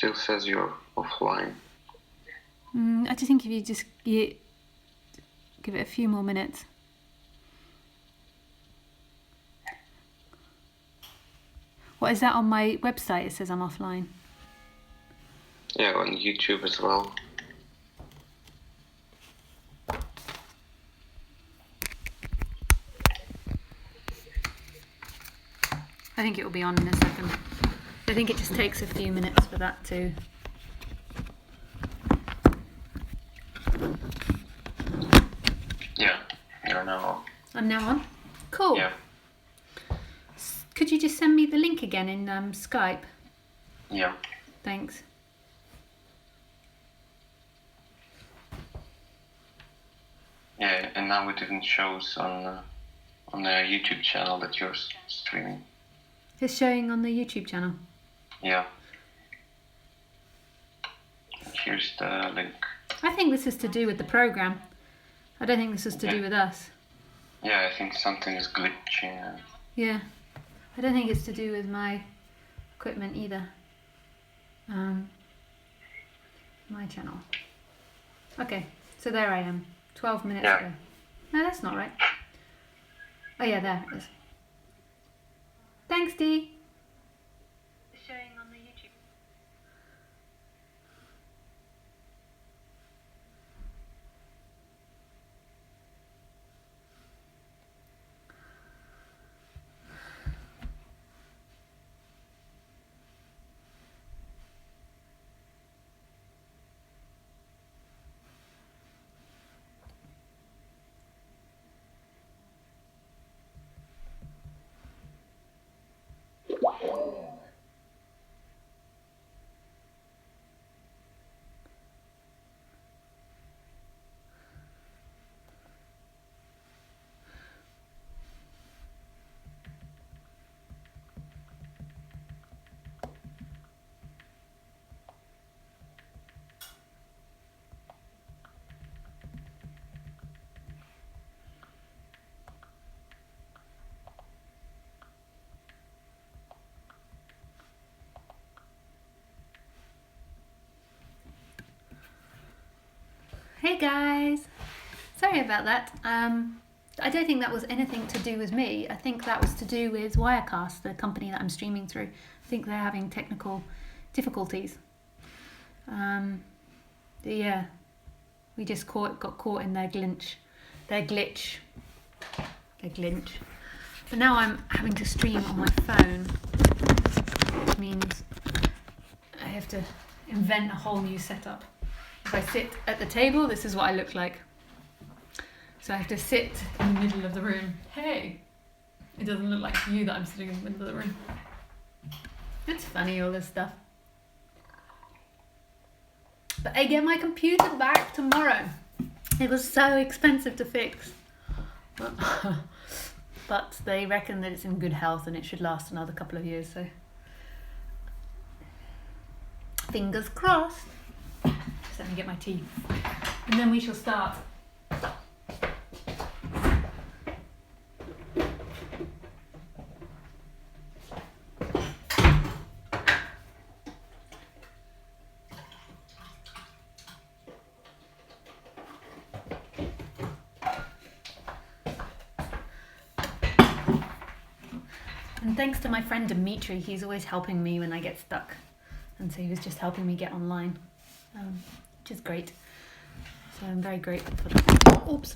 still says you're offline. I just think if you just give it a few more minutes. What is that on my website? It says I'm offline. Yeah, on YouTube as well. I think it will be on in a second. I think it just takes a few minutes for that to... Yeah, you're now on. I'm now on? Cool. Yeah. Could you just send me the link again in Skype? Yeah. Thanks. Yeah, and now it even shows on the YouTube channel that you're streaming. It's showing on the YouTube channel. Yeah. Here's the link. I think this is to do with the program. I don't think this is to do with us. Yeah, I think something is glitching. Yeah. I don't think it's to do with my equipment either. My channel. Okay, so there I am. 12 minutes ago. No, that's not right. Oh yeah, there it is. Thanks, Dee. It's showing on the YouTube. Hey guys! Sorry about that. I don't think that was anything to do with me. I think that was to do with Wirecast, the company that I'm streaming through. I think they're having technical difficulties. Yeah, we just got caught in their glitch. But now I'm having to stream on my phone, which means I have to invent a whole new setup. If I sit at the table, this is what I look like. So I have to sit in the middle of the room. Hey! It doesn't look like you that I'm sitting in the middle of the room. It's funny, all this stuff. But I get my computer back tomorrow. It was so expensive to fix. But they reckon that it's in good health and it should last another couple of years, so... Fingers crossed. Just let me get my tea. And then we shall start. And thanks to my friend Dimitri, he's always helping me when I get stuck. And so he was just helping me get online, which is great. So I'm very grateful for that. Oops.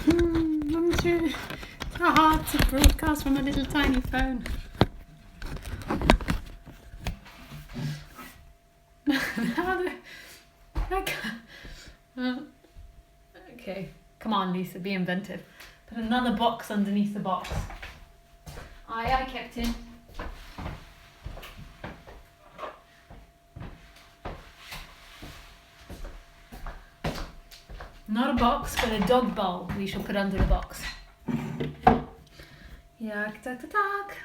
It's so hard to broadcast from a little tiny phone. Okay, come on, Lisa, be inventive. Put another box underneath the box. I kept in. Not a box, but a dog bowl we shall put under the box. Yak tak tak tak.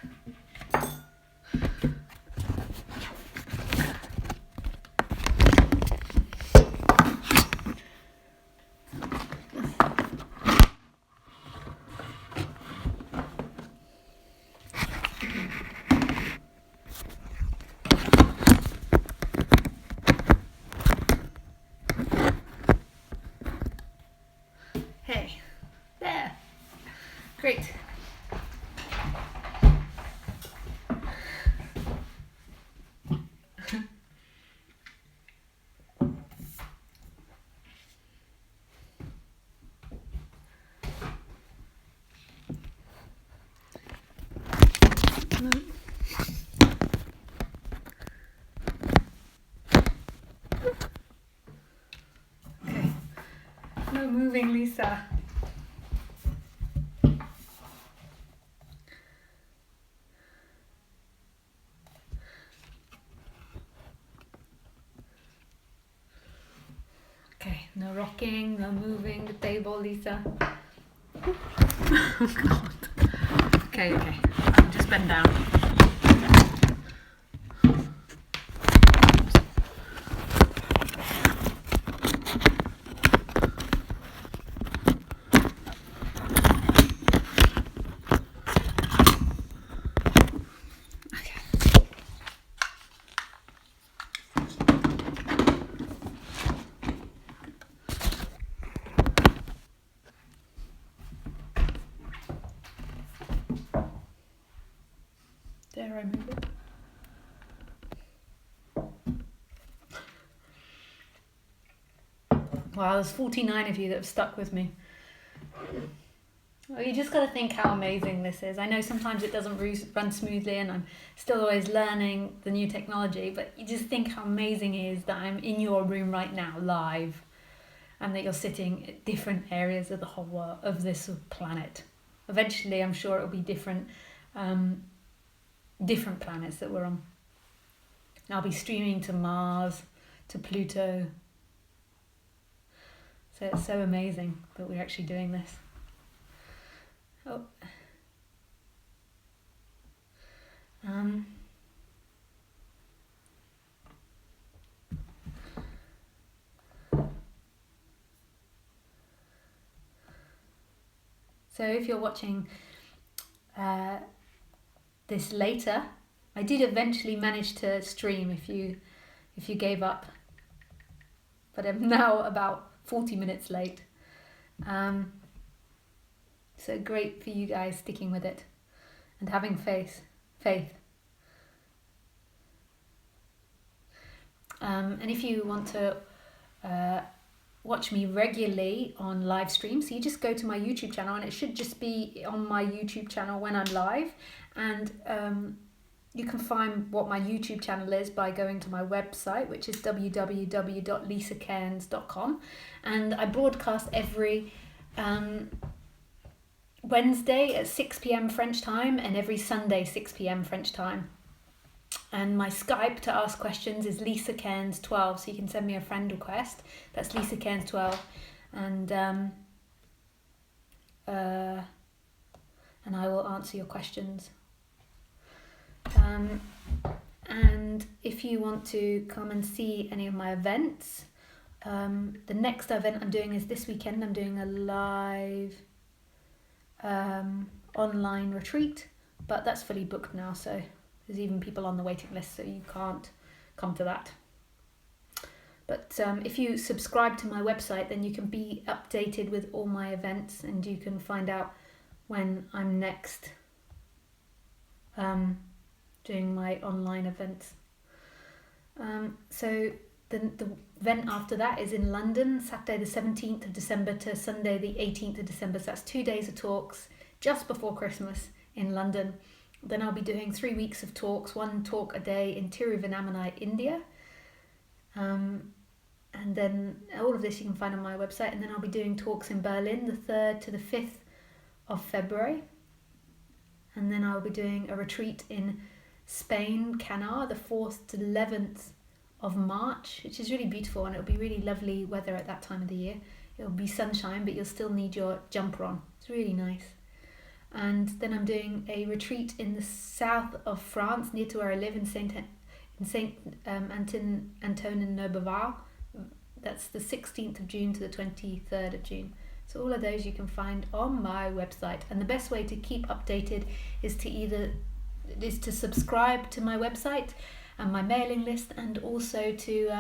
No moving, Lisa. Okay, no rocking, no moving the table, Lisa. Oh God. Okay, I'll just bend down. Dare I move it? Wow, there's 49 of you that have stuck with me. Well, you just got to think how amazing this is. I know sometimes it doesn't run smoothly and I'm still always learning the new technology, but you just think how amazing it is that I'm in your room right now, live, and that you're sitting at different areas of the whole world, of this planet. Eventually, I'm sure it'll be different planets that we're on. And I'll be streaming to Mars, to Pluto. So it's so amazing that we're actually doing this. Oh. So if you're watching this later, I did eventually manage to stream if you gave up, but I'm now about 40 minutes late. So great for you guys sticking with it and having faith. And if you want to watch me regularly on live streams, so you just go to my YouTube channel, and it should just be on my YouTube channel when I'm live, and you can find what my YouTube channel is by going to my website, which is www.lisacairns.com, and I broadcast every Wednesday at 6 p.m. French time and every Sunday 6 p.m. French time. And my Skype to ask questions is Lisa Cairns 12, so you can send me a friend request. That's Lisa Cairns 12, and I will answer your questions. And if you want to come and see any of my events, the next event I'm doing is this weekend. I'm doing a live online retreat, but that's fully booked now, so there's even people on the waiting list, so you can't come to that. But if you subscribe to my website, then you can be updated with all my events, and you can find out when I'm next doing my online events. So the event after that is in London, Saturday the 17th of December to Sunday the 18th of December. So that's 2 days of talks just before Christmas in London. Then I'll be doing 3 weeks of talks, 1 talk a day in Tiruvannamalai, India. And then all of this you can find on my website. And then I'll be doing talks in Berlin the 3rd to the 5th of February. And then I'll be doing a retreat in Spain, Canar, the 4th to the 11th of March, which is really beautiful, and it'll be really lovely weather at that time of the year. It'll be sunshine, but you'll still need your jumper on. It's really nice. And then I'm doing a retreat in the south of France, near to where I live, in Saint Antonin-Nobeval. That's the 16th of June to the 23rd of June. So all of those you can find on my website. And the best way to keep updated is to subscribe to my website and my mailing list, and also to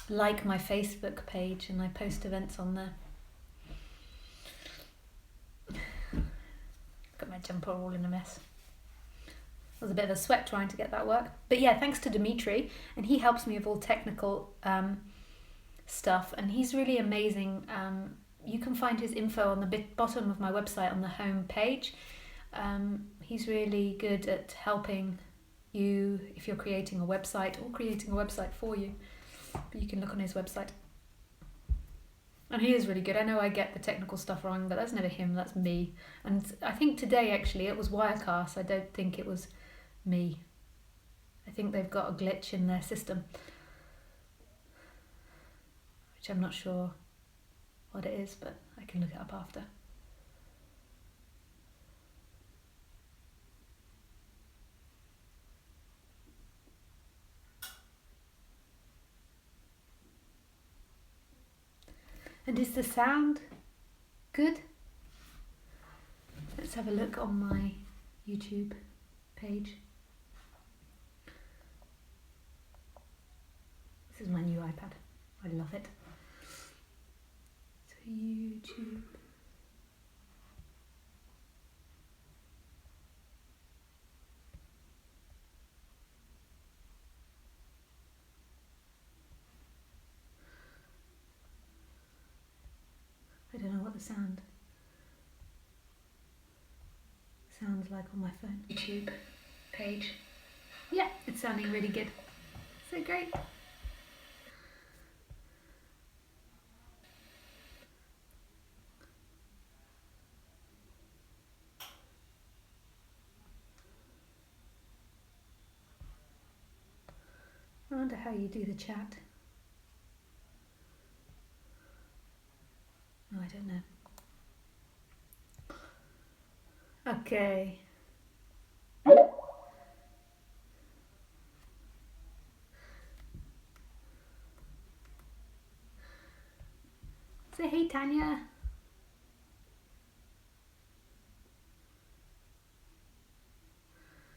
like my Facebook page, and I post events on there. Got my jumper all in a mess. It was a bit of a sweat trying to get that work. But yeah, thanks to Dimitri, and he helps me with all technical stuff, and he's really amazing. You can find his info on the bottom of my website on the home page. He's really good at helping you if you're creating a website, or creating a website for you. But you can look on his website. And he is really good. I know I get the technical stuff wrong, but that's never him, that's me. And I think today, actually, it was Wirecast. I don't think it was me. I think they've got a glitch in their system, which I'm not sure what it is, but I can look it up after. And is the sound good? Let's have a look on my YouTube page. This is my new iPad. I love it. So YouTube. I don't know what the sound sounds like on my phone. YouTube page. Yeah, it's sounding really good. So great. I wonder how you do the chat. Oh, I don't know. Okay. Say hey, Tanya.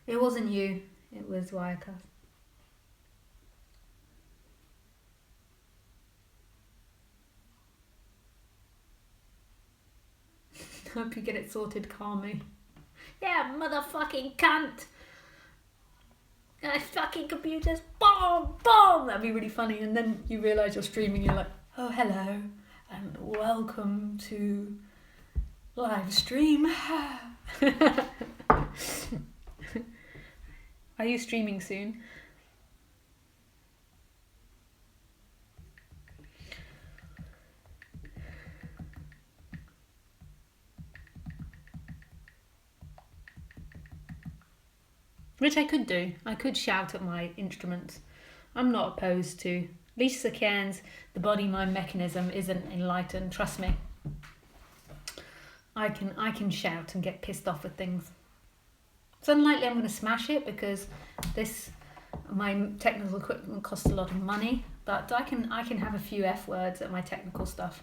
It wasn't you. It was Wirecast. Hope you get it sorted calmly. Yeah, motherfucking cunt! Fucking computers, boom, boom! That'd be really funny. And then you realise you're streaming, you're like, oh, hello, and welcome to live stream. Are you streaming soon? Which I could do. I could shout at my instruments. I'm not opposed to. Lisa Cairns, the body-mind mechanism isn't enlightened. Trust me. I can shout and get pissed off with things. It's unlikely I'm going to smash it because my technical equipment costs a lot of money. But I can have a few F words at my technical stuff.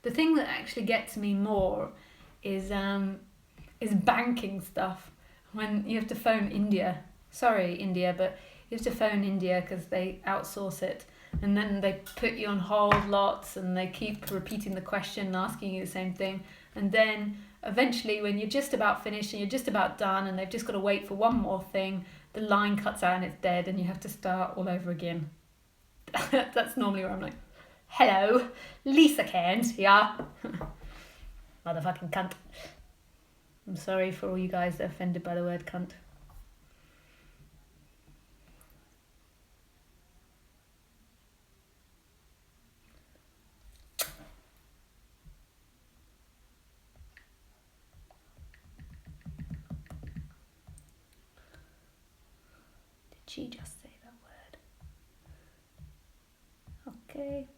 The thing that actually gets me more is banking stuff. When you have to phone India, sorry India, but you have to phone India because they outsource it, and then they put you on hold lots, and they keep repeating the question and asking you the same thing, and then eventually when you're just about finished and you're just about done and they've just got to wait for one more thing, the line cuts out and it's dead and you have to start all over again. That's normally where I'm like, hello, Lisa Cairns here. Motherfucking cunt. I'm sorry for all you guys that are offended by the word cunt. Did she just say that word? Okay.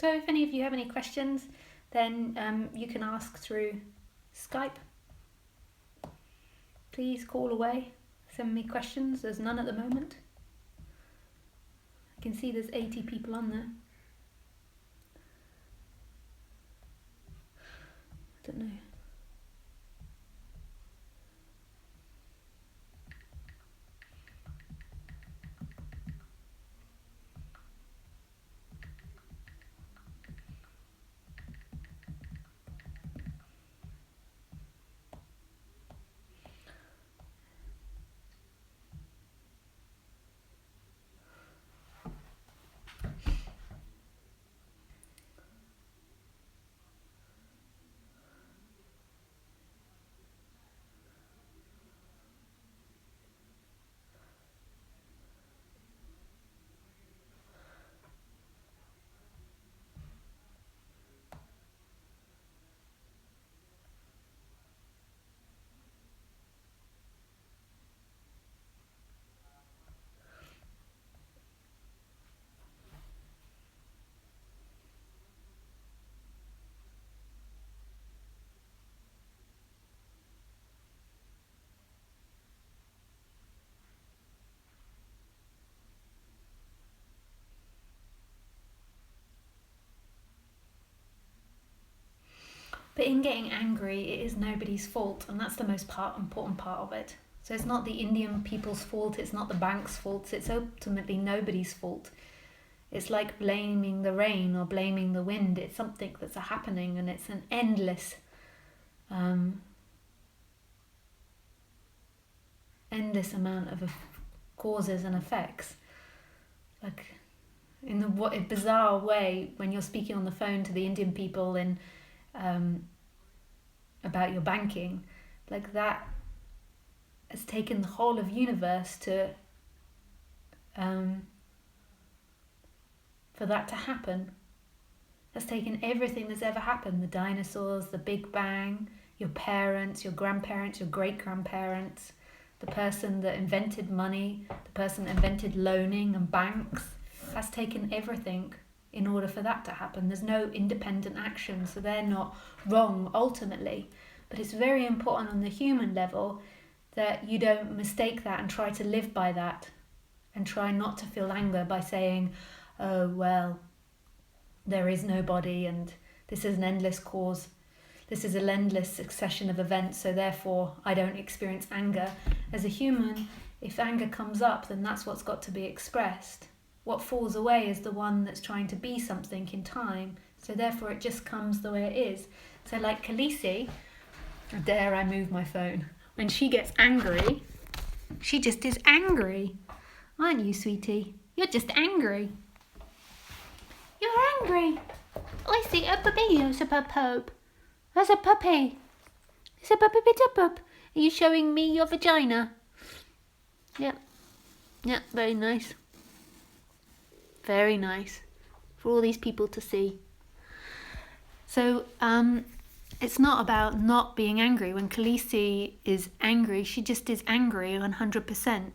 So if any of you have any questions, then you can ask through Skype. Please call away, send me questions. There's none at the moment. I can see there's 80 people on there. I don't know. But in getting angry, it is nobody's fault, and that's the most important part of it. So it's not the Indian people's fault, it's not the bank's fault, it's ultimately nobody's fault. It's like blaming the rain or blaming the wind. It's something that's happening, and it's an endless amount of causes and effects. Like in a bizarre way, when you're speaking on the phone to the Indian people in about your banking, like that has taken the whole of universe to for that to happen. That's taken everything that's ever happened, the dinosaurs, the Big Bang, your parents, your grandparents, your great-grandparents, the person that invented money, the person that invented loaning and banks. That's taken everything in order for that to happen. There's no independent action, so they're not wrong ultimately. But it's very important on the human level that you don't mistake that and try to live by that, and try not to feel anger by saying, oh, well, there is nobody and this is an endless cause. This is an endless succession of events, so therefore I don't experience anger. As a human, if anger comes up, then that's what's got to be expressed. What falls away is the one that's trying to be something in time, so therefore it just comes the way it is. So like Khaleesi, dare I move my phone? When she gets angry, she just is angry. Aren't you, sweetie? You're just angry. You're angry. I see a puppy. It's a pup. That's a puppy. It's a puppy bit of pup. Are you showing me your vagina? Yep. Yep, very nice. Very nice. For all these people to see. So, it's not about not being angry. When Khaleesi is angry, she just is angry 100%.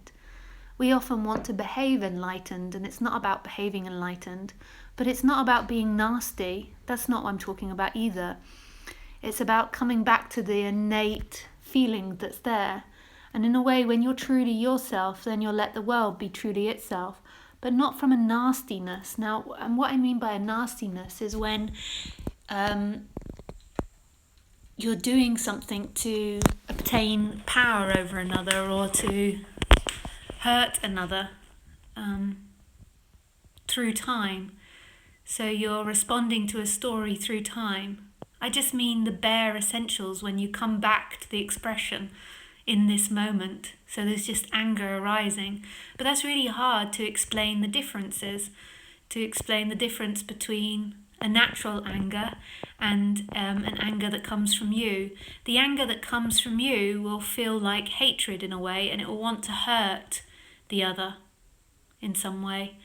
We often want to behave enlightened, and it's not about behaving enlightened, but it's not about being nasty. That's not what I'm talking about either. It's about coming back to the innate feeling that's there. And in a way, when you're truly yourself, then you'll let the world be truly itself, but not from a nastiness. Now, and what I mean by a nastiness is when you're doing something to obtain power over another or to hurt another through time. So you're responding to a story through time. I just mean the bare essentials when you come back to the expression in this moment. So there's just anger arising. But that's really hard to explain the differences, to explain the difference between a natural anger and an anger that comes from you. The anger that comes from you will feel like hatred in a way, and it will want to hurt the other in some way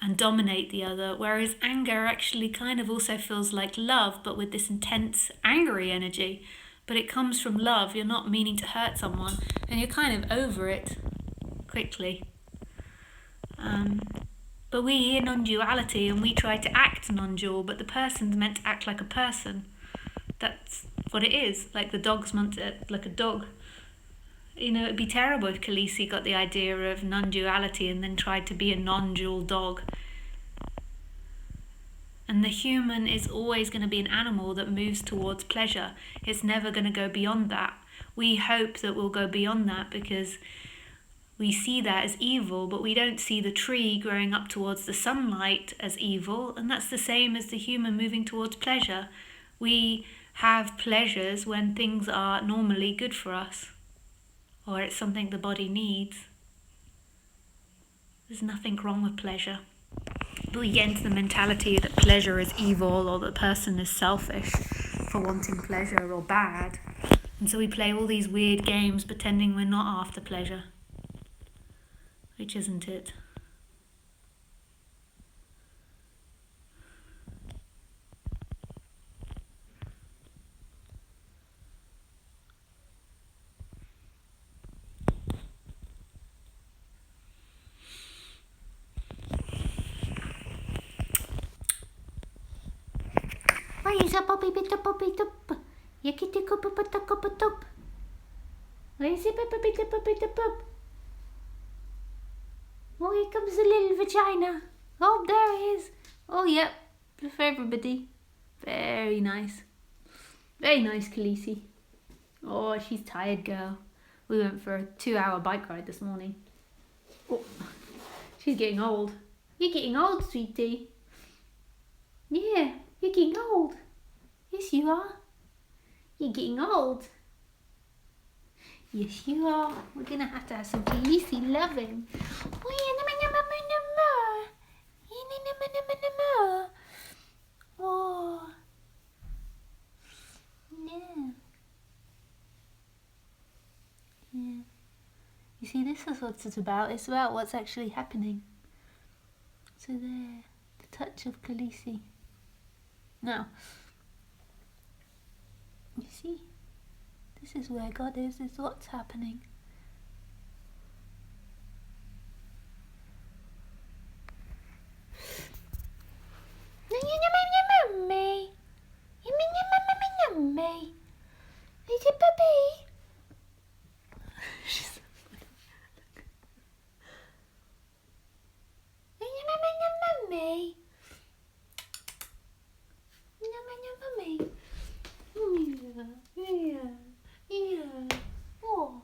and dominate the other, whereas anger actually kind of also feels like love, but with this intense angry energy. But it comes from love. You're not meaning to hurt someone, and you're kind of over it quickly. But we hear non-duality and we try to act non-dual, but the person's meant to act like a person. That's what it is. Like the dog's meant to act like a dog. You know, it'd be terrible if Khaleesi got the idea of non-duality and then tried to be a non-dual dog. And the human is always going to be an animal that moves towards pleasure. It's never going to go beyond that. We hope that we'll go beyond that because we see that as evil, but we don't see the tree growing up towards the sunlight as evil, and that's the same as the human moving towards pleasure. We have pleasures when things are normally good for us, or it's something the body needs. There's nothing wrong with pleasure. But we get into the mentality that pleasure is evil or the person is selfish for wanting pleasure or bad. And so we play all these weird games pretending we're not after pleasure. Which isn't it? Why is a puppy bit of puppy tup? Yakiti kupu pata kupu tup. Why is a puppy bit of puppy tup? Oh, here comes the little vagina. Oh, there he is. Oh, yep. For everybody. Very nice. Very nice, Khaleesi. Oh, she's tired, girl. We went for a 2-hour bike ride this morning. Oh, she's getting old. You're getting old, sweetie. Yeah, you're getting old. Yes, you are. You're getting old. Yes, you are. We're gonna have to have some Khaleesi loving. Oh, yeah. Yeah. You see, this is what it's about. It's about what's actually happening. So there, the touch of Khaleesi. Now, you see, this is where God is what's happening. Me. Me. Little puppy. Mummy. Mummy. Yeah. Oh.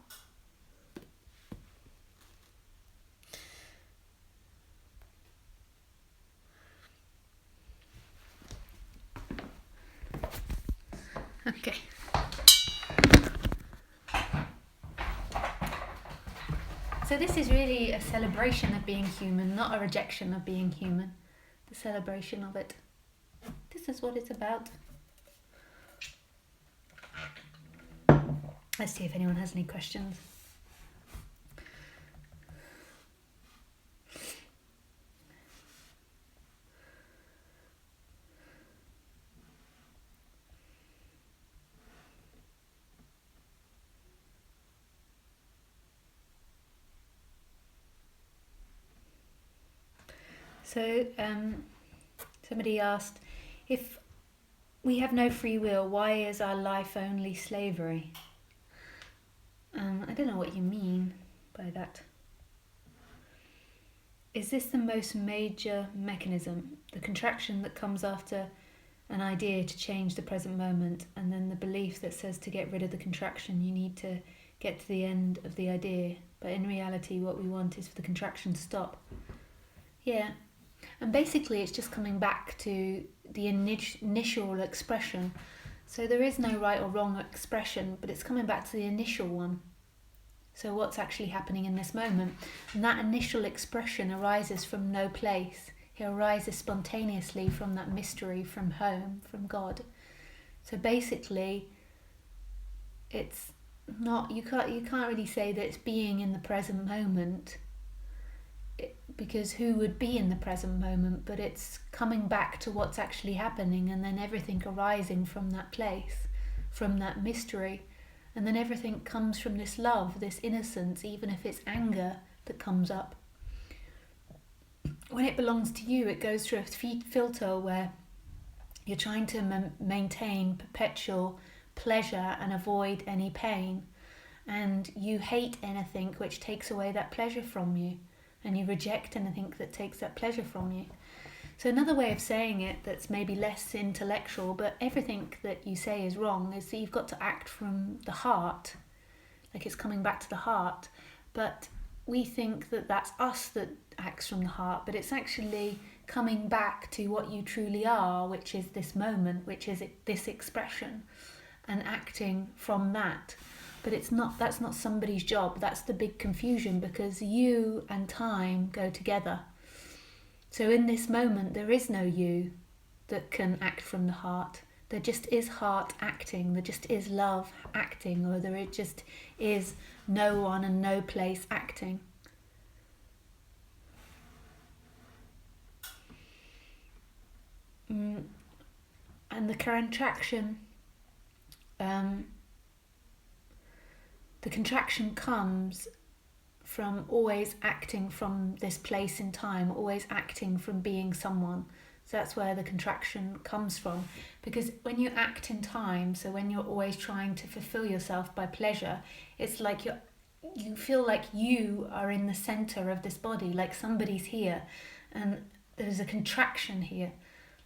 Okay. So this is really a celebration of being human, not a rejection of being human. The celebration of it. This is what it's about. Let's see if anyone has any questions. So, somebody asked, if we have no free will, why is our life only slavery? I don't know what you mean by that. Is this the most major mechanism, the contraction that comes after an idea to change the present moment, and then the belief that says to get rid of the contraction you need to get to the end of the idea, but in reality what we want is for the contraction to stop? Yeah. And basically it's just coming back to the initial expression. So there is no right or wrong expression, but it's coming back to the initial one. So what's actually happening in this moment? And that initial expression arises from no place. It arises spontaneously from that mystery, from home, from God. So basically, it's not, you can't really say that it's being in the present moment, because who would be in the present moment? But it's coming back to what's actually happening, and then everything arising from that place, from that mystery. And then everything comes from this love, this innocence, even if it's anger that comes up. When it belongs to you, it goes through a filter where you're trying to maintain perpetual pleasure and avoid any pain. And you hate anything which takes away that pleasure from you. And you reject anything that takes that pleasure from you. So another way of saying it that's maybe less intellectual, but everything that you say is wrong, is that you've got to act from the heart, like it's coming back to the heart. But we think that that's us that acts from the heart, but it's actually coming back to what you truly are, which is this moment, which is this expression, and acting from that. But it's not, that's not somebody's job. That's the big confusion, because you and time go together. So in this moment, there is no you that can act from the heart. There just is heart acting. There just is love acting, or there just is no one and no place acting. And the contraction, the contraction comes from always acting from this place in time, always acting from being someone. So that's where the contraction comes from. Because when you act in time, so when you're always trying to fulfill yourself by pleasure, it's like you feel like you are in the center of this body, like somebody's here, and there's a contraction here,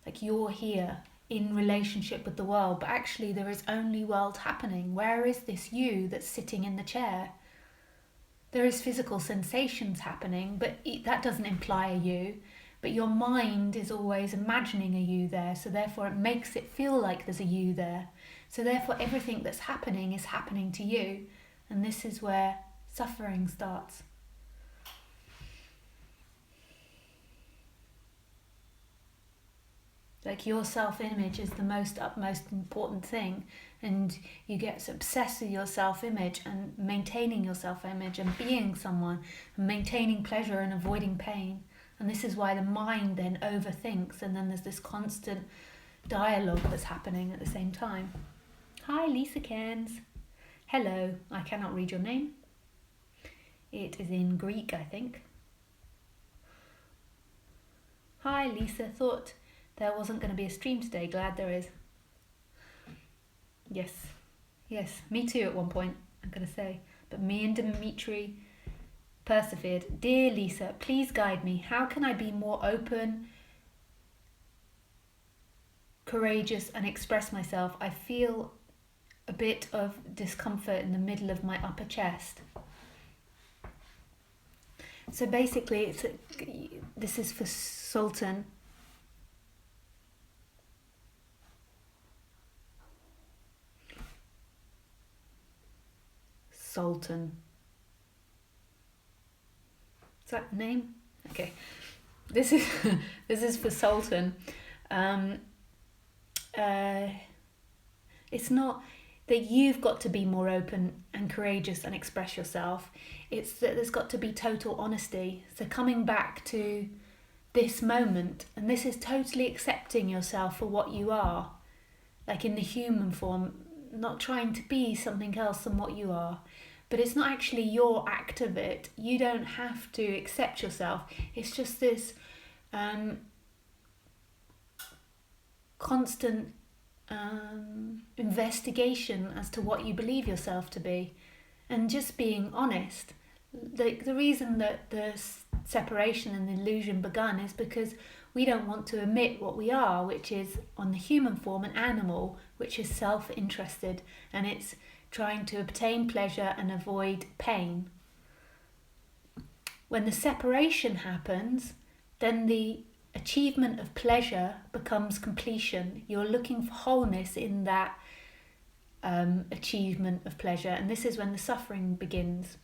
like you're here, in relationship with the world, but actually there is only world happening. Where is this you that's sitting in the chair? There is physical sensations happening, but that doesn't imply a you. But your mind is always imagining a you there, so therefore it makes it feel like there's a you there. So therefore everything that's happening is happening to you, and this is where suffering starts. Like your self-image is the utmost important thing, and you get obsessed with your self-image and maintaining your self-image and being someone and maintaining pleasure and avoiding pain. And this is why the mind then overthinks, and then there's this constant dialogue that's happening at the same time. Hi, Lisa Cairns. Hello, I cannot read your name. It is in Greek, I think. Hi, Lisa. Thought there wasn't going to be a stream today. Glad there is. Yes, me too at one point, I'm going to say. But me and Dimitri persevered. Dear Lisa, please guide me. How can I be more open, courageous, and express myself? I feel a bit of discomfort in the middle of my upper chest. So basically, this is for Sultan. Sultan. Is that the name? Okay. This is for Sultan. It's not that you've got to be more open and courageous and express yourself. It's that there's got to be total honesty. So coming back to this moment, and this is totally accepting yourself for what you are, like in the human form, not trying to be something else than what you are. But it's not actually your act of it. You don't have to accept yourself. It's just this constant investigation as to what you believe yourself to be, and just being honest. The reason that the separation and the illusion begun is because we don't want to admit what we are, which is on the human form an animal, which is self-interested, and it's trying to obtain pleasure and avoid pain. When the separation happens, then the achievement of pleasure becomes completion. You're looking for wholeness in that achievement of pleasure, and this is when the suffering begins.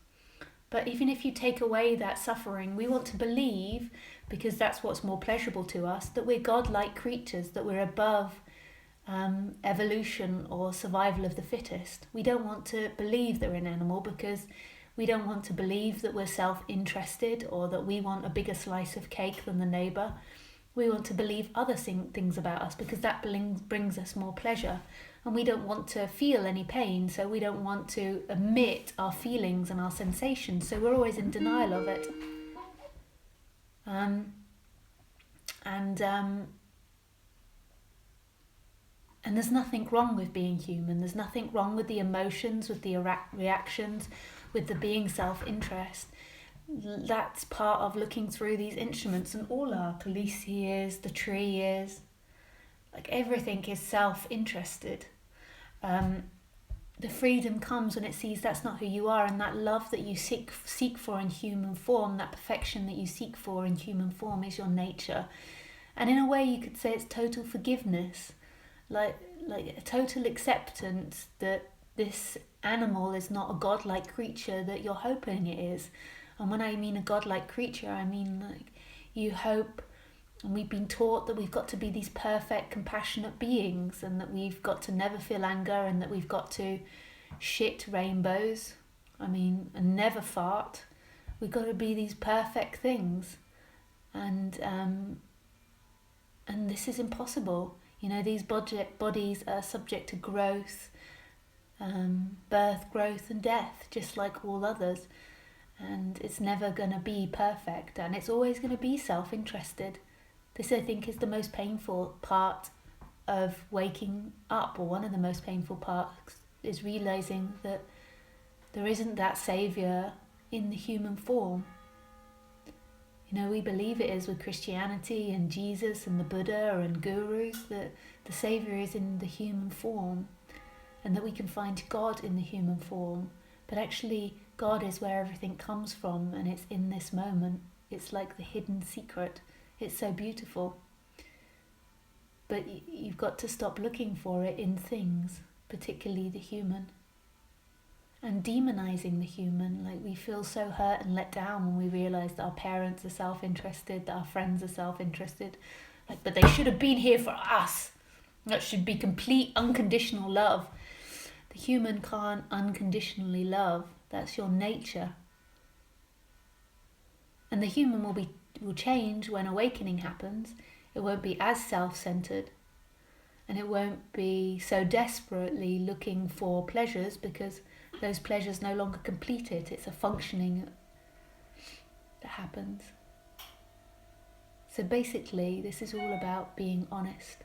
But even if you take away that suffering, we want to believe, because that's what's more pleasurable to us, that we're godlike creatures, that we're above evolution or survival of the fittest. We don't want to believe that we're an animal, because we don't want to believe that we're self-interested or that we want a bigger slice of cake than the neighbour. We want to believe other things about us, because that brings us more pleasure. And we don't want to feel any pain, so we don't want to admit our feelings and our sensations, so we're always in denial of it. And there's nothing wrong with being human. There's nothing wrong with the emotions, with the reactions, with the being self-interest. That's part of looking through these instruments, and all our Khaleesi is, the tree is, like everything is self-interested. The freedom comes when it sees that's not who you are, and that love that you seek for in human form, that perfection that you seek for in human form is your nature. And in a way you could say it's total forgiveness, like a total acceptance that this animal is not a godlike creature that you're hoping it is. And when I mean a godlike creature, I mean like you hope, and we've been taught that we've got to be these perfect, compassionate beings, and that we've got to never feel anger, and that we've got to shit rainbows, and never fart. We've got to be these perfect things, and this is impossible. These bodies are subject to growth, birth, growth and death, just like all others. And it's never going to be perfect, and it's always going to be self-interested. This, I think, is the most painful part of waking up, or one of the most painful parts, is realizing that there isn't that saviour in the human form. we believe it is with Christianity and Jesus and the Buddha and gurus, that the Saviour is in the human form and that we can find God in the human form. But actually, God is where everything comes from, and it's in this moment. It's like the hidden secret. It's so beautiful. But you've got to stop looking for it in things, particularly the human. And demonizing the human, like we feel so hurt and let down when we realise that our parents are self-interested, that our friends are self-interested. Like, but they should have been here for us. That should be complete unconditional love. The human can't unconditionally love. That's your nature. And the human will change when awakening happens. It won't be as self-centered, and it won't be so desperately looking for pleasures, because those pleasures no longer complete it. It's a functioning that happens. So basically, this is all about being honest.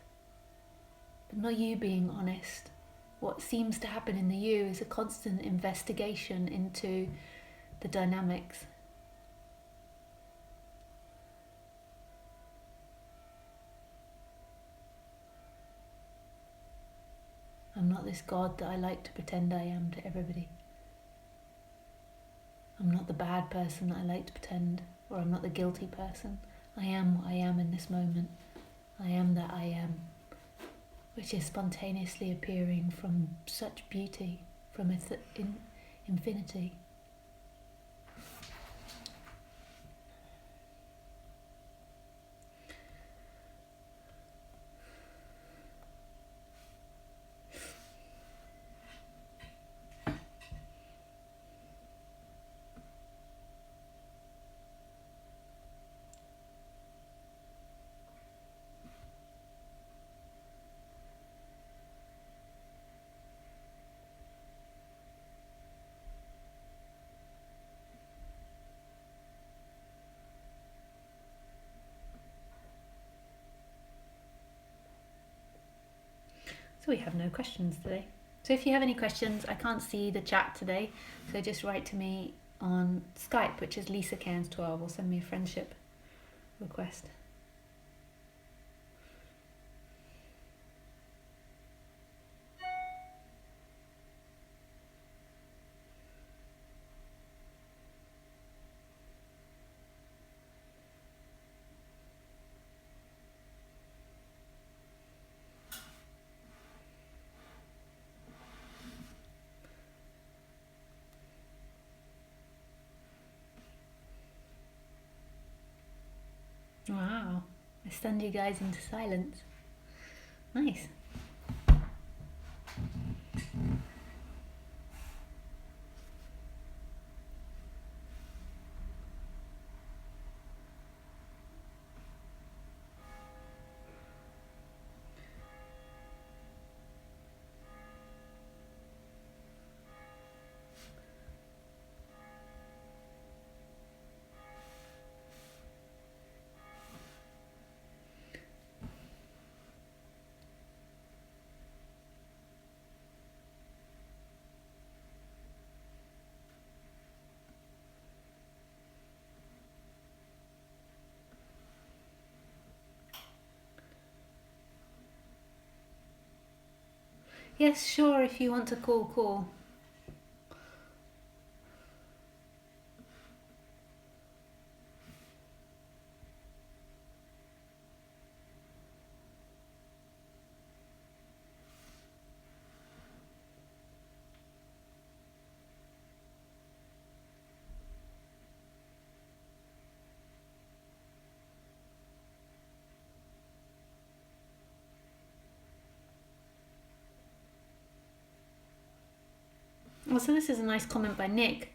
But not you being honest. What seems to happen in the you is a constant investigation into the dynamics. I'm not this God that I like to pretend I am to everybody. I'm not the bad person that I like to pretend, or I'm not the guilty person. I am what I am in this moment. I am that I am, which is spontaneously appearing from such beauty, from infinity. So we have no questions today. So if you have any questions, I can't see the chat today, so just write to me on Skype, which is LisaCairns12, or send me a friendship request. Wow, I stunned you guys into silence. Nice. Yes, sure, if you want to call. Well, so this is a nice comment by Nick,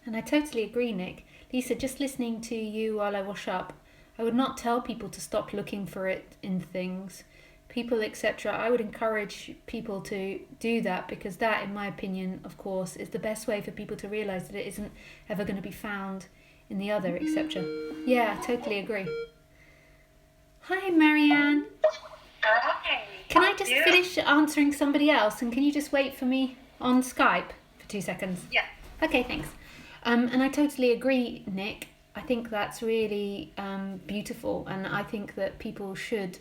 and I totally agree, Nick. Lisa, just listening to you while I wash up, I would not tell people to stop looking for it in things, people, etc. I would encourage people to do that, because that, in my opinion, of course, is the best way for people to realise that it isn't ever going to be found in the other, etc. Yeah, I totally agree. Hi, Marianne. Hi. Can I just finish answering somebody else, and can you just wait for me on Skype for 2 seconds? Yeah. Okay, thanks. And I totally agree, Nick. I think that's really beautiful, and I think that people should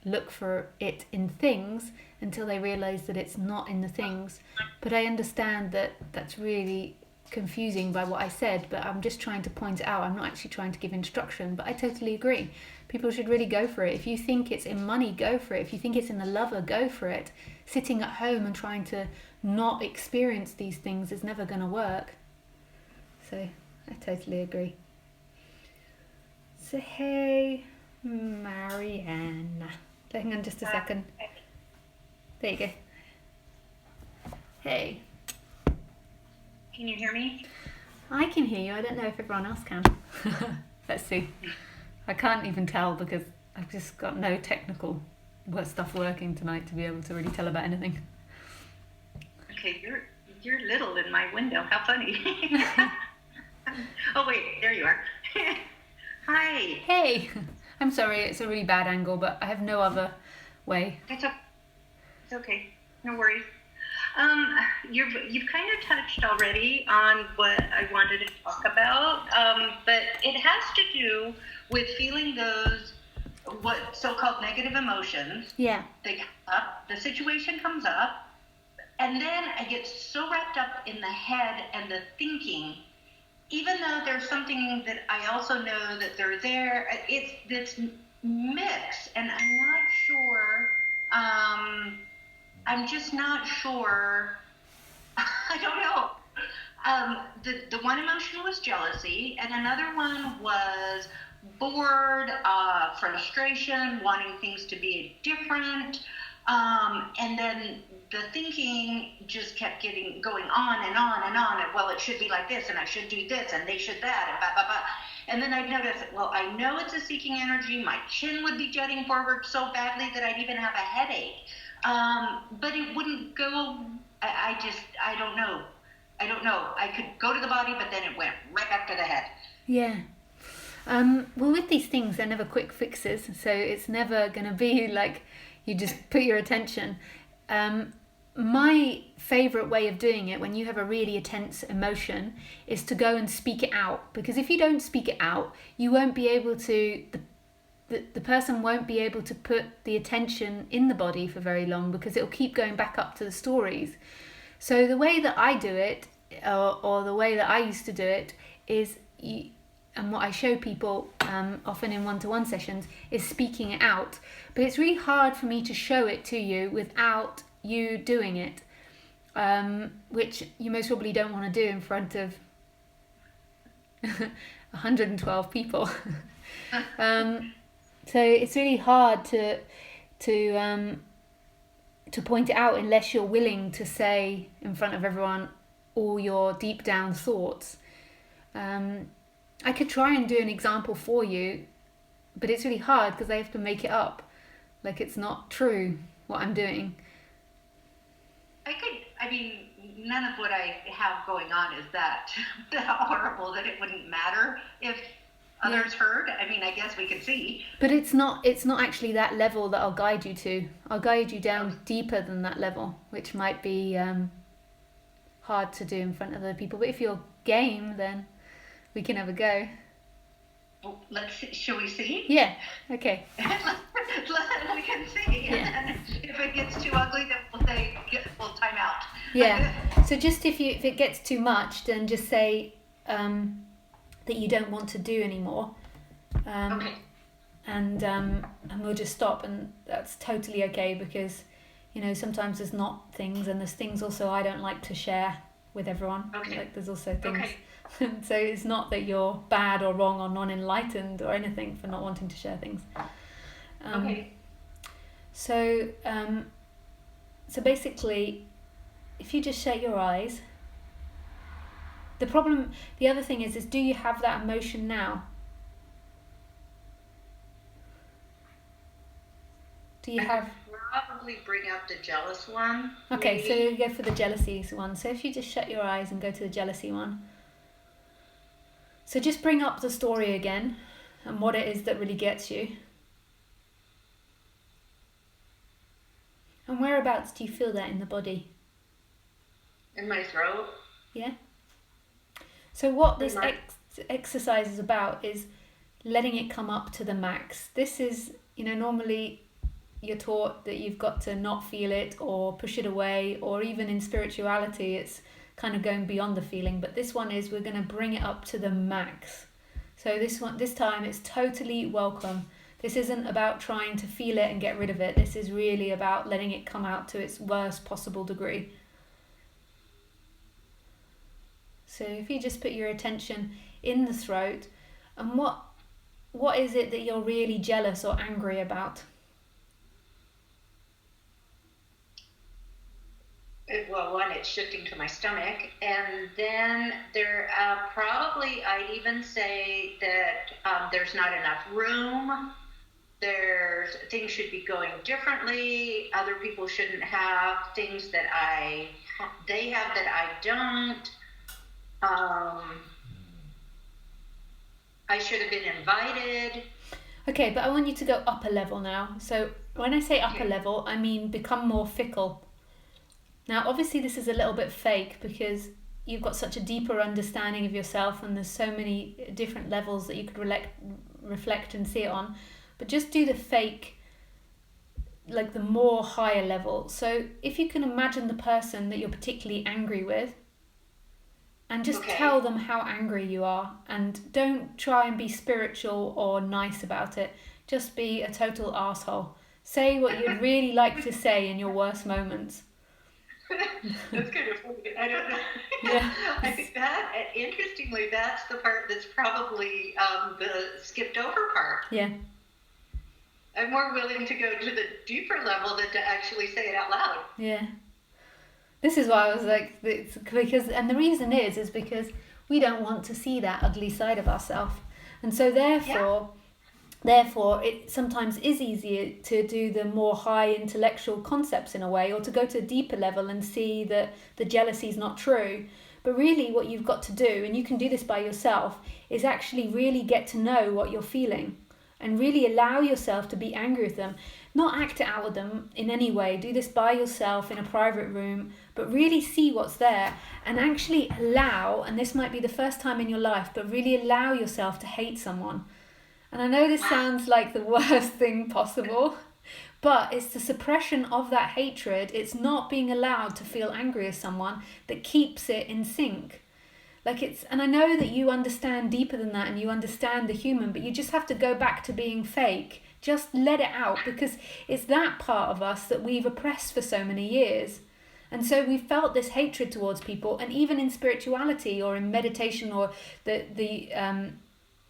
look for it in things until they realize that it's not in the things. But I understand that that's really confusing by what I said, but I'm just trying to point it out. I'm not actually trying to give instruction, but I totally agree. People should really go for it. If you think it's in money, go for it. If you think it's in a lover, go for it. Sitting at home and trying to not experience these things is never going to work. So I totally agree. So hey, Marianne. Hang on just a second. There you go. Hey. Can you hear me? I can hear you. I don't know if everyone else can. Let's see. I can't even tell because I've just got no technical stuff working tonight to be able to really tell about anything. Okay, you're little in my window. How funny. Oh wait, there you are. Hi. Hey. I'm sorry, it's a really bad angle, but I have no other way. It's okay. No worries. You've kind of touched already on what I wanted to talk about, but it has to do with feeling those what so-called negative emotions. Yeah. They come up, the situation comes up, and then I get so wrapped up in the head and the thinking, even though there's something that I also know that they're there, it's this mix, and I'm not sure. I'm just not sure. I don't know. The one emotion was jealousy, and another one was bored, frustration, wanting things to be different. And then the thinking just kept going on and on and on. And, well, it should be like this, and I should do this, and they should that, and blah, blah, blah. And then I'd notice, well, I know it's a seeking energy. My chin would be jutting forward so badly that I'd even have a headache. But it wouldn't go. I don't know. I could go to the body, but then it went right back to the head. Yeah. Well, with these things, they're never quick fixes, so it's never going to be like you just put your attention. My favourite way of doing it when you have a really intense emotion is to go and speak it out, because if you don't speak it out, you won't be able to, the person won't be able to put the attention in the body for very long, because it'll keep going back up to the stories. So the way that I do it, or the way that I used to do it, is, and what I show people often in one-to-one sessions, is speaking it out. But it's really hard for me to show it to you without you doing it, which you most probably don't want to do in front of 112 people. So it's really hard to point it out unless you're willing to say in front of everyone all your deep down thoughts. I could try and do an example for you, but it's really hard because I have to make it up. Like it's not true what I'm doing. None of what I have going on is that horrible that it wouldn't matter if others heard. I guess we could see. But it's not actually that level that I'll guide you to. I'll guide you down deeper than that level, which might be hard to do in front of other people. But if you're game, then we can have a go. Well, shall we see? Yeah, okay. We can see. Yeah. And if it gets too ugly, then we'll time out. Yeah. So just if it gets too much, then just say that you don't want to do anymore. Okay. And we'll just stop, and that's totally okay, because sometimes there's not things, and there's things also I don't like to share with everyone. Okay. Like there's also things. Okay. So it's not that you're bad or wrong or non-enlightened or anything for not wanting to share things. Okay. So basically, if you just shut your eyes, the other thing is do you have that emotion now? Do you have? Probably bring up the jealous one. Okay, maybe. so you go for the jealousy one. So if you just shut your eyes and go to the jealousy one. So just bring up the story again and what it is that really gets you. And whereabouts do you feel that in the body? In my throat. Yeah. So what this exercise is about is letting it come up to the max. This is, normally you're taught that you've got to not feel it or push it away, or even in spirituality it's kind of going beyond the feeling, but this one is we're going to bring it up to the max. So this time it's totally welcome. This isn't about trying to feel it and get rid of it. This is really about letting it come out to its worst possible degree. So if you just put your attention in the throat, and what is it that you're really jealous or angry about? Well, one, it's shifting to my stomach, and then there probably I'd even say that there's not enough room. Things should be going differently. Other people shouldn't have things that they have that I don't. I should have been invited. Okay, but I want you to go up a level now. So when I say upper level, I mean become more fickle. Now, obviously, this is a little bit fake because you've got such a deeper understanding of yourself, and there's so many different levels that you could reflect and see it on. But just do the fake, like the more higher level. So if you can imagine the person that you're particularly angry with, and just tell them how angry you are, and don't try and be spiritual or nice about it. Just be a total asshole. Say what you'd really like to say in your worst moments. That's kind of funny. I don't know. Yeah. I think that, interestingly, that's the part that's probably the skipped over part. Yeah. I'm more willing to go to the deeper level than to actually say it out loud. Yeah. This is why I was like, it's because, and the reason is because we don't want to see that ugly side of ourselves. And so therefore it sometimes is easier to do the more high intellectual concepts in a way, or to go to a deeper level and see that the jealousy is not true. But really what you've got to do, and you can do this by yourself, is actually really get to know what you're feeling and really allow yourself to be angry with them. Not act it out with them in any way. Do this by yourself in a private room, but really see what's there and actually allow, and this might be the first time in your life, but really allow yourself to hate someone. And I know this sounds like the worst thing possible, but it's the suppression of that hatred. It's not being allowed to feel angry with someone that keeps it in sync. And I know that you understand deeper than that, and you understand the human, but you just have to go back to being fake. Just let it out, because it's that part of us that we've oppressed for so many years. And so we've felt this hatred towards people, and even in spirituality or in meditation or the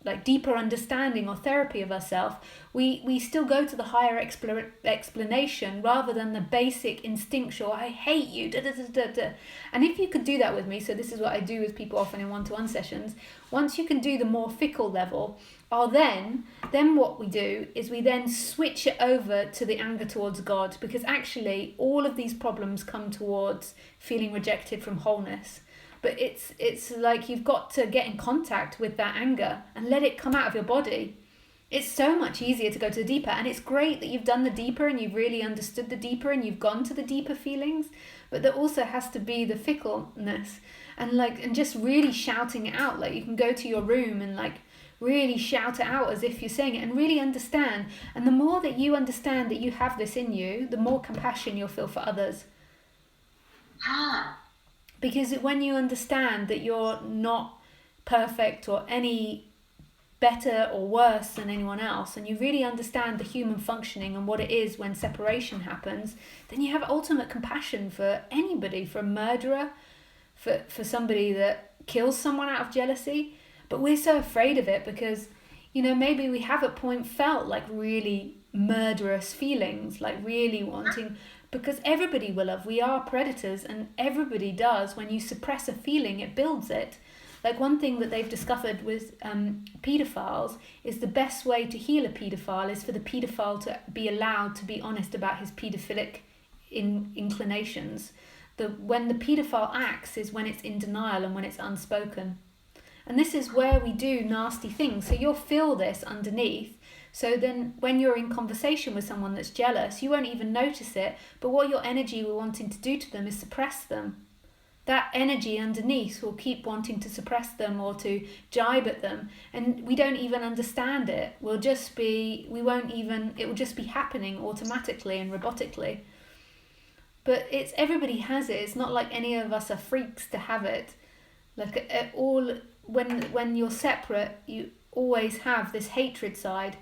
like deeper understanding or therapy of ourselves, we still go to the higher explanation rather than the basic instinctual, I hate you, da, da, da, da, da. And if you could do that with me, so this is what I do with people often in one-to-one sessions, once you can do the more fickle level, then what we do is we then switch it over to the anger towards God, because actually all of these problems come towards feeling rejected from wholeness. But it's like you've got to get in contact with that anger and let it come out of your body. It's so much easier to go to the deeper, and it's great that you've done the deeper and you've really understood the deeper and you've gone to the deeper feelings, but there also has to be the fickleness and just really shouting it out. Like you can go to your room and like really shout it out as if you're saying it and really understand. And the more that you understand that you have this in you, the more compassion you'll feel for others. Because when you understand that you're not perfect or any better or worse than anyone else, and you really understand the human functioning and what it is when separation happens, then you have ultimate compassion for anybody, for a murderer, for somebody that kills someone out of jealousy. But we're so afraid of it because, maybe we have at point felt like really murderous feelings, like really wanting, because everybody will have. We are predators, and everybody does. When you suppress a feeling, it builds it. Like one thing that they've discovered with paedophiles is the best way to heal a paedophile is for the paedophile to be allowed to be honest about his paedophilic inclinations. When the paedophile acts is when it's in denial and when it's unspoken. And this is where we do nasty things. So you'll feel this underneath. So then when you're in conversation with someone that's jealous, you won't even notice it. But what your energy were wanting to do to them is suppress them. that energy underneath will keep wanting to suppress them or to jibe at them, and we don't even understand it. It will just be happening automatically and robotically. But it's everybody has it. It's not like any of us are freaks to have it. Like when you're separate, you always have this hatred side.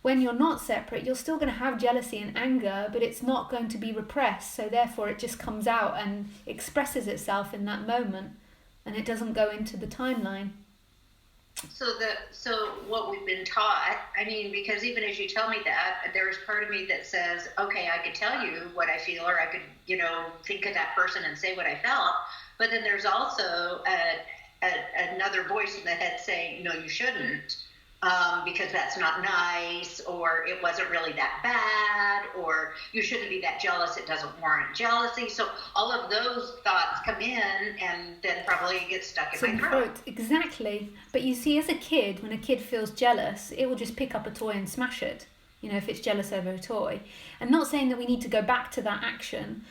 When you're not separate, you're still going to have jealousy and anger, but it's not going to be repressed. So therefore, it just comes out and expresses itself in that moment, and it doesn't go into the timeline. So what we've been taught, I mean, because even as you tell me that, there's part of me that says, okay, I could tell you what I feel, or I could, think of that person and say what I felt. But then there's also another voice in the head saying, no, you shouldn't, because that's not nice, or it wasn't really that bad, or you shouldn't be that jealous, it doesn't warrant jealousy. So all of those thoughts come in and then probably get stuck in my throat. Exactly. But you see, as a kid, when a kid feels jealous, it will just pick up a toy and smash it, if it's jealous over a toy. And not saying that we need to go back to that action,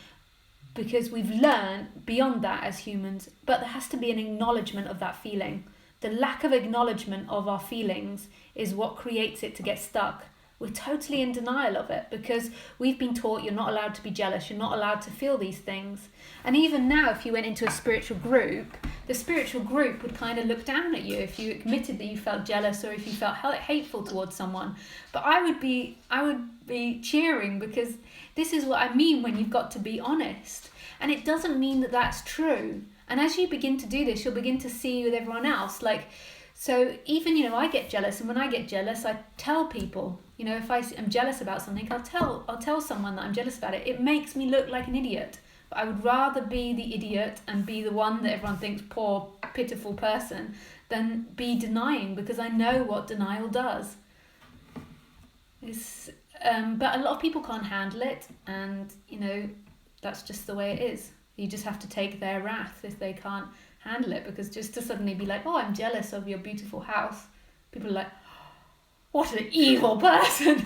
because we've learned beyond that as humans, but there has to be an acknowledgement of that feeling. The lack of acknowledgement of our feelings is what creates it to get stuck. We're totally in denial of it because we've been taught you're not allowed to be jealous, you're not allowed to feel these things. And even now, if you went into a spiritual group, the spiritual group would kind of look down at you if you admitted that you felt jealous or if you felt hateful towards someone. But I would be cheering, because this is what I mean when you've got to be honest. And it doesn't mean that that's true. And as you begin to do this, you'll begin to see with everyone else. So even, I get jealous, and when I get jealous, I tell people, if I am jealous about something, I'll tell someone that I'm jealous about it. It makes me look like an idiot. But I would rather be the idiot and be the one that everyone thinks, poor, pitiful person, than be denying, because I know what denial does. But a lot of people can't handle it, and, that's just the way it is. You just have to take their wrath if they can't handle it, because just to suddenly be like, oh, I'm jealous of your beautiful house, people are like, what an evil person.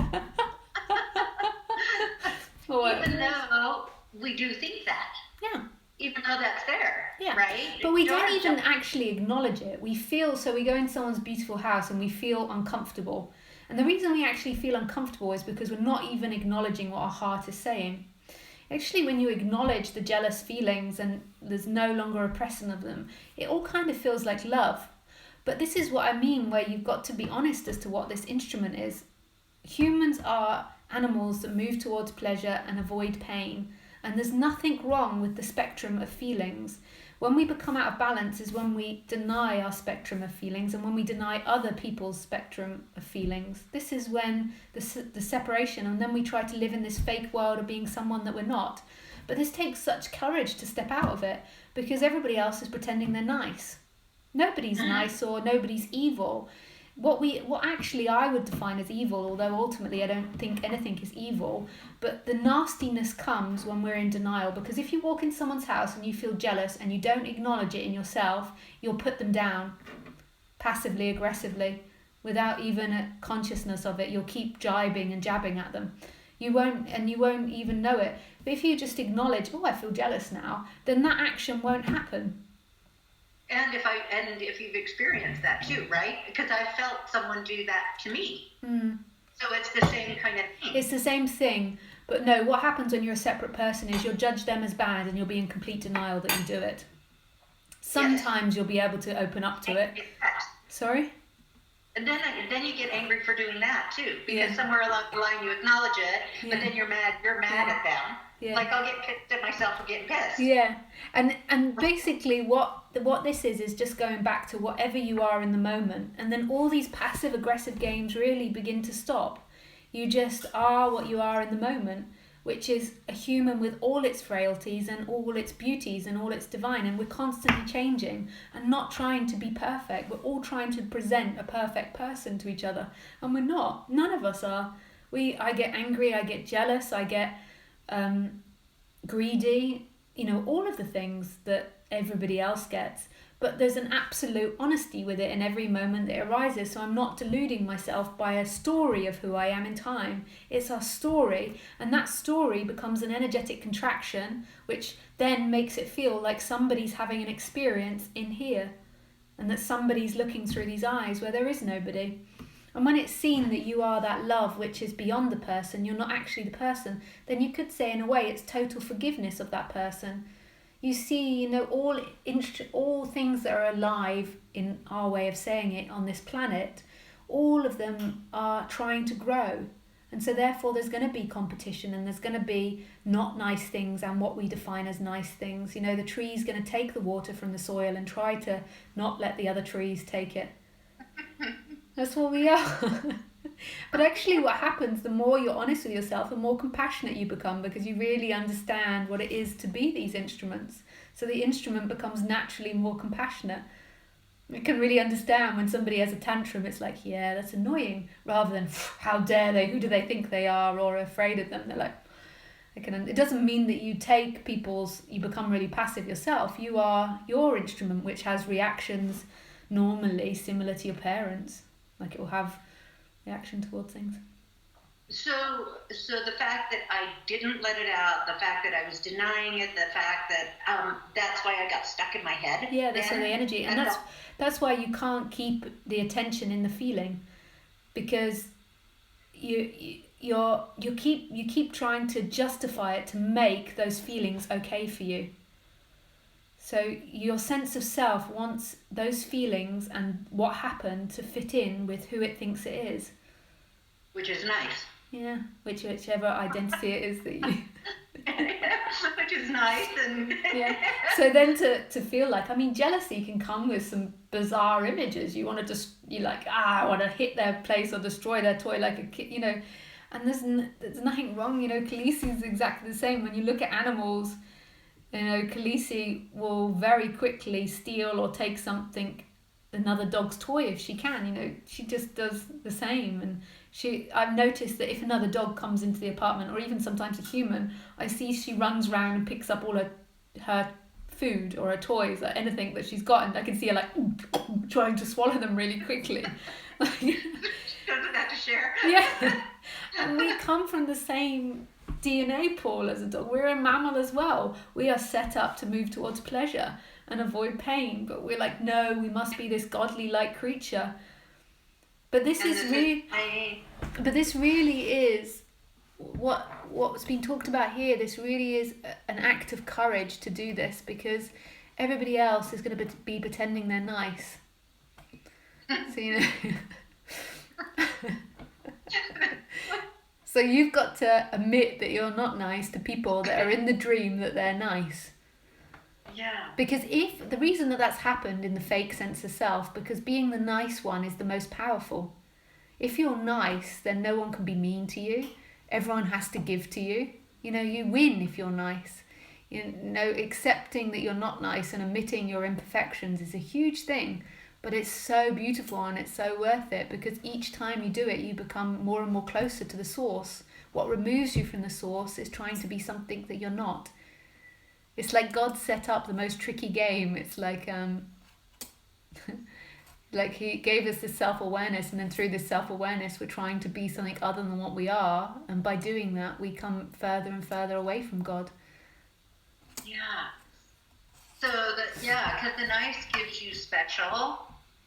Even though we do think that. Yeah. Even though that's there. Yeah. Right? But we don't even actually acknowledge it. We go in someone's beautiful house and we feel uncomfortable. And the reason we actually feel uncomfortable is because we're not even acknowledging what our heart is saying. Actually, when you acknowledge the jealous feelings and there's no longer repression of them, it all kind of feels like love. But this is what I mean, where you've got to be honest as to what this instrument is. Humans are animals that move towards pleasure and avoid pain. And there's nothing wrong with the spectrum of feelings. When we become out of balance is when we deny our spectrum of feelings and when we deny other people's spectrum of feelings. This is when the separation, and then we try to live in this fake world of being someone that we're not. But this takes such courage to step out of it, because everybody else is pretending they're nice. Nobody's nice or nobody's evil. What actually I would define as evil, although ultimately I don't think anything is evil, but the nastiness comes when we're in denial. Because if you walk in someone's house and you feel jealous and you don't acknowledge it in yourself, you'll put them down passively, aggressively, without even a consciousness of it. You'll keep jibing and jabbing at them. You won't even know it. But if you just acknowledge, oh, I feel jealous now, then that action won't happen. And if you've experienced that too, right? Because I felt someone do that to me. So it's the same kind of thing. It's the same thing. But no, what happens when you're a separate person is you'll judge them as bad and you'll be in complete denial that you do it. Sometimes you'll be able to open up to it. Sorry? And then you get angry for doing that too, because somewhere along the line you acknowledge it, but then you're mad at them. Yeah. Like I'll get pissed at myself for getting pissed. Yeah. And basically what this is just going back to whatever you are in the moment, and then all these passive aggressive games really begin to stop. You just are what you are in the moment, which is a human with all its frailties and all its beauties and all its divine, and we're constantly changing and not trying to be perfect. We're all trying to present a perfect person to each other, and we're not. None of us are. I get angry, I get jealous, I get greedy, all of the things that everybody else gets. but there's an absolute honesty with it in every moment that arises. So I'm not deluding myself by a story of who I am in time. It's our story, and that story becomes an energetic contraction, which then makes it feel like somebody's having an experience in here, and that somebody's looking through these eyes where there is nobody. And when it's seen that you are that love which is beyond the person, you're not actually the person, then you could say in a way it's total forgiveness of that person. You see, all things that are alive, in our way of saying it, on this planet, all of them are trying to grow. And so therefore there's going to be competition, and there's going to be not nice things and what we define as nice things. The tree's going to take the water from the soil and try to not let the other trees take it. That's what we are. But actually what happens, the more you're honest with yourself, the more compassionate you become, because you really understand what it is to be these instruments. So the instrument becomes naturally more compassionate. It can really understand when somebody has a tantrum. It's like, yeah, that's annoying, rather than how dare they, who do they think they are, or afraid of them. They're like, it doesn't mean that you you become really passive yourself. You are your instrument, which has reactions normally similar to your parents. Like, it will have reaction towards things. So the fact that I didn't let it out, the fact that I was denying it, the fact that that's why I got stuck in my head. Yeah, that's the energy, and that's why you can't keep the attention in the feeling, because you keep trying to justify it to make those feelings okay for you. So your sense of self wants those feelings and what happened to fit in with who it thinks it is. Which is nice. Yeah, whichever identity it is that you... Which is nice. And yeah. So then to feel like, jealousy can come with some bizarre images. You want to I want to hit their place or destroy their toy like a kid, and there's nothing wrong. Khaleesi is exactly the same. When you look at animals, Khaleesi will very quickly steal or take another dog's toy if she can. She just does the same. And I've noticed that if another dog comes into the apartment, or even sometimes a human, I see she runs around and picks up all her food or her toys or anything that she's got, and I can see her trying to swallow them really quickly. She doesn't have to share. Yeah. And we come from the same DNA pool as a dog. We're a mammal as well. We are set up to move towards pleasure and avoid pain, but we're like, no, we must be this godly like creature. But this really is what's been talked about here. This really is an act of courage to do this, because everybody else is going to be pretending they're nice. So So you've got to admit that you're not nice to people that are in the dream that they're nice. Yeah. Because if the reason that's happened in the fake sense of self, because being the nice one is the most powerful. If you're nice, then no one can be mean to you. Everyone has to give to you. You win if you're nice. Accepting that you're not nice and admitting your imperfections is a huge thing. But it's so beautiful and it's so worth it, because each time you do it, you become more and more closer to the source. What removes you from the source is trying to be something that you're not. It's like God set up the most tricky game. It's like like he gave us this self-awareness, and then through this self-awareness we're trying to be something other than what we are, and by doing that we come further and further away from God. Yeah. So because the nice gives you special.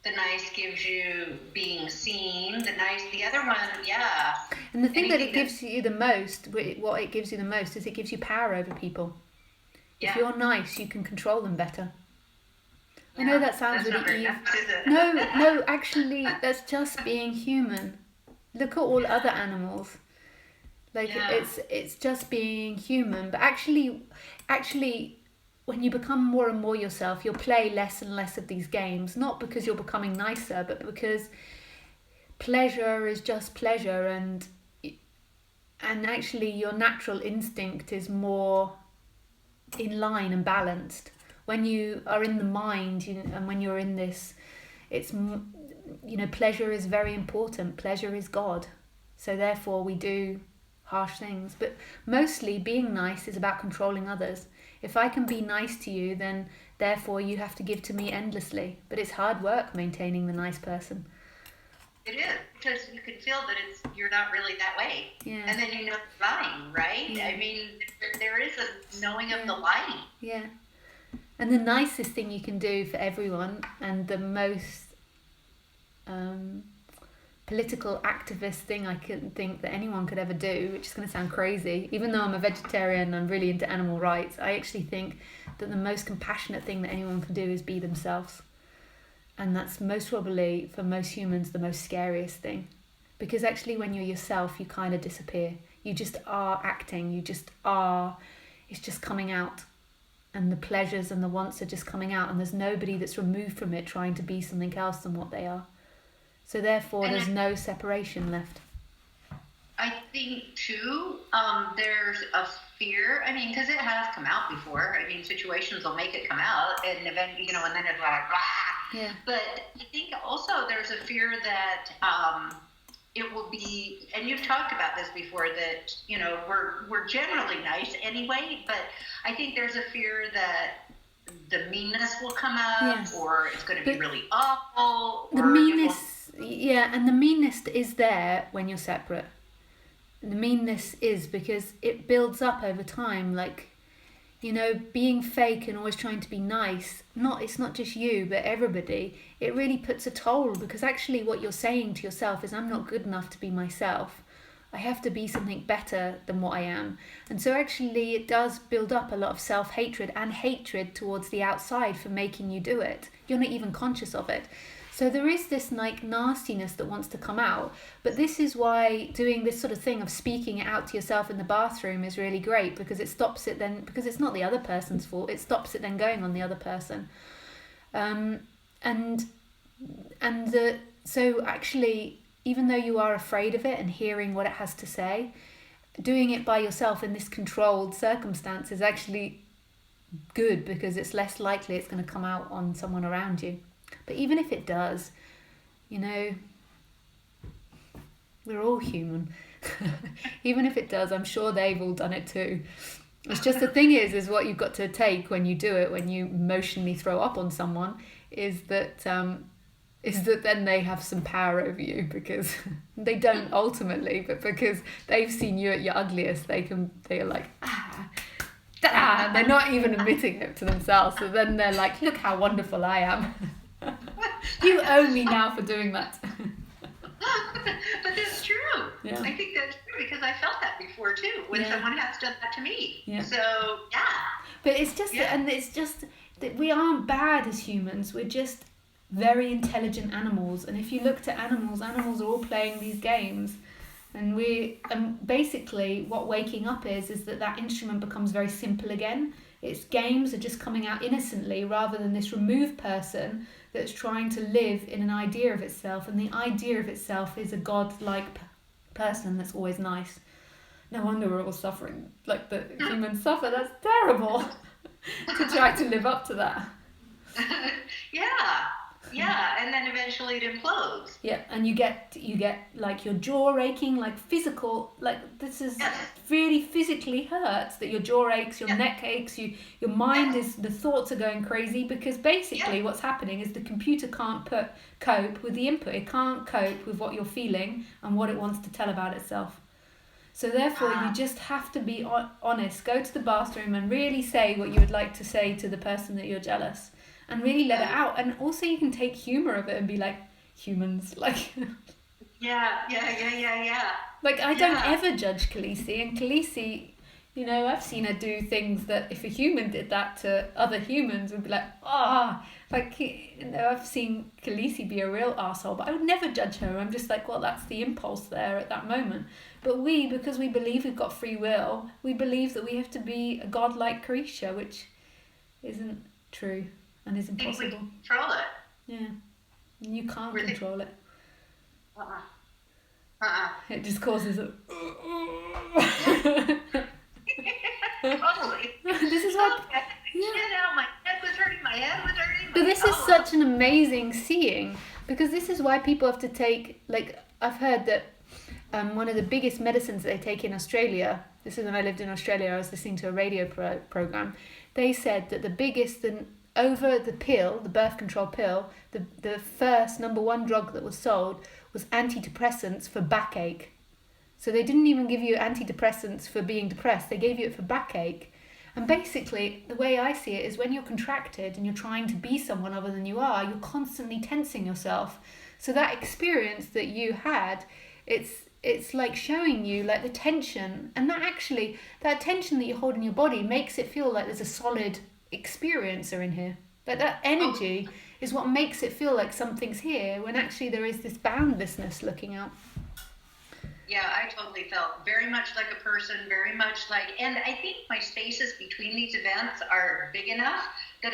The nice gives you being seen. The other one, yeah. And the thing that it gives you the most, what it gives you the most, is it gives you power over people. Yeah. If you're nice, you can control them better. Yeah, I know that sounds really evil. No, actually, that's just being human. Look at all other animals. It's just being human. But actually, when you become more and more yourself, you'll play less and less of these games, not because you're becoming nicer, but because pleasure is just pleasure, and actually your natural instinct is more in line and balanced. When you are in the mind, and when you're in this, it's, pleasure is very important. Pleasure is God. So therefore we do harsh things, but mostly being nice is about controlling others. If I can be nice to you, then therefore you have to give to me endlessly. But it's hard work maintaining the nice person. It is, because you can feel that you're not really that way. Yeah. And then you're lying, right? Yeah. I mean, there is a knowing of the lying. Yeah. And the nicest thing you can do for everyone, and the most political activist thing I could think that anyone could ever do, which is going to sound crazy, even though I'm a vegetarian and I'm really into animal rights, I actually think that the most compassionate thing that anyone can do is be themselves. And that's most probably, for most humans, the most scariest thing. Because actually when you're yourself, you kind of disappear. You just are acting, you just are, it's just coming out. And the pleasures and the wants are just coming out, and there's nobody that's removed from it trying to be something else than what they are. So therefore, there's no separation left. I think, too, there's a fear. I mean, because it has come out before. I mean, situations will make it come out, and then, and then it's like, blah. Yeah. But I think also there's a fear that it will be, and you've talked about this before, that, we're generally nice anyway, but I think there's a fear that the meanness will come up, Yes. or it's going to be really awful. The meanness, and the meanness is there when you're separate. The meanness is because it builds up over time, like, being fake and always trying to be nice. It's not just you, but everybody. It really puts a toll, because actually what you're saying to yourself is, I'm not good enough to be myself. I have to be something better than what I am. And so actually it does build up a lot of self-hatred and hatred towards the outside for making you do it. You're not even conscious of it. So there is this like nastiness that wants to come out. But this is why doing this sort of thing of speaking it out to yourself in the bathroom is really great, because it stops it then, because it's not the other person's fault, it stops it then going on the other person. So actually, even though you are afraid of it and hearing what it has to say, doing it by yourself in this controlled circumstance is actually good, because it's less likely it's going to come out on someone around you. But even if it does, we're all human. Even if it does, I'm sure they've all done it too. It's just the thing is what you've got to take when you do it, when you emotionally throw up on someone, is that then they have some power over you, because they don't ultimately, but because they've seen you at your ugliest, they're like, and they're not even admitting it to themselves. So then they're like, look how wonderful I am. You owe me now for doing that. But that's true. Yeah. I think that's true, because I felt that before too, when someone has done that to me. Yeah. So yeah. But it's just and it's just that we aren't bad as humans. We're just very intelligent animals. And if you looked at animals are all playing these games. And basically what waking up is that instrument becomes very simple again. Its games are just coming out innocently, rather than this removed person that's trying to live in an idea of itself. And the idea of itself is a godlike person that's always nice. No wonder we're all suffering like the humans suffer. That's terrible. To try to live up to that. Yeah, and then eventually it implodes. Yeah, and you get like your jaw aching, like physical, like this is really physically hurts, that your jaw aches, your neck aches, your mind the thoughts are going crazy, because basically what's happening is the computer can't cope with the input. It can't cope with what you're feeling and what it wants to tell about itself. So therefore you just have to be honest, go to the bathroom and really say what you would like to say to the person that you're jealous. And really let it out. And also you can take humour of it and be like, humans, like... Yeah. Like, I don't ever judge Khaleesi. And Khaleesi, I've seen her do things that if a human did that to other humans, would be like, I've seen Khaleesi be a real arsehole, but I would never judge her. I'm just like, well, that's the impulse there at that moment. But because we believe we've got free will, we believe that we have to be a godlike creature, which isn't true. And is impossible. We control it. Yeah. And you can't control it. It just causes a... Totally. This is what... My head was hurting, my head was hurting. But this is such an amazing seeing, because this is why people have to take... Like, I've heard that one of the biggest medicines that they take in Australia, this is when I lived in Australia, I was listening to a radio program, they said that the biggest over the pill, the birth control pill, the first number one drug that was sold was antidepressants for backache. So they didn't even give you antidepressants for being depressed, they gave you it for backache. And basically, the way I see it is when you're contracted and you're trying to be someone other than you are, you're constantly tensing yourself. So that experience that you had, it's like showing you like the tension, and that tension that you hold in your body makes it feel like there's a solid experiencer in here. Like that energy is what makes it feel like something's here when actually there is this boundlessness looking out. Yeah, I totally felt very much like a person, very much like, and I think my spaces between these events are big enough that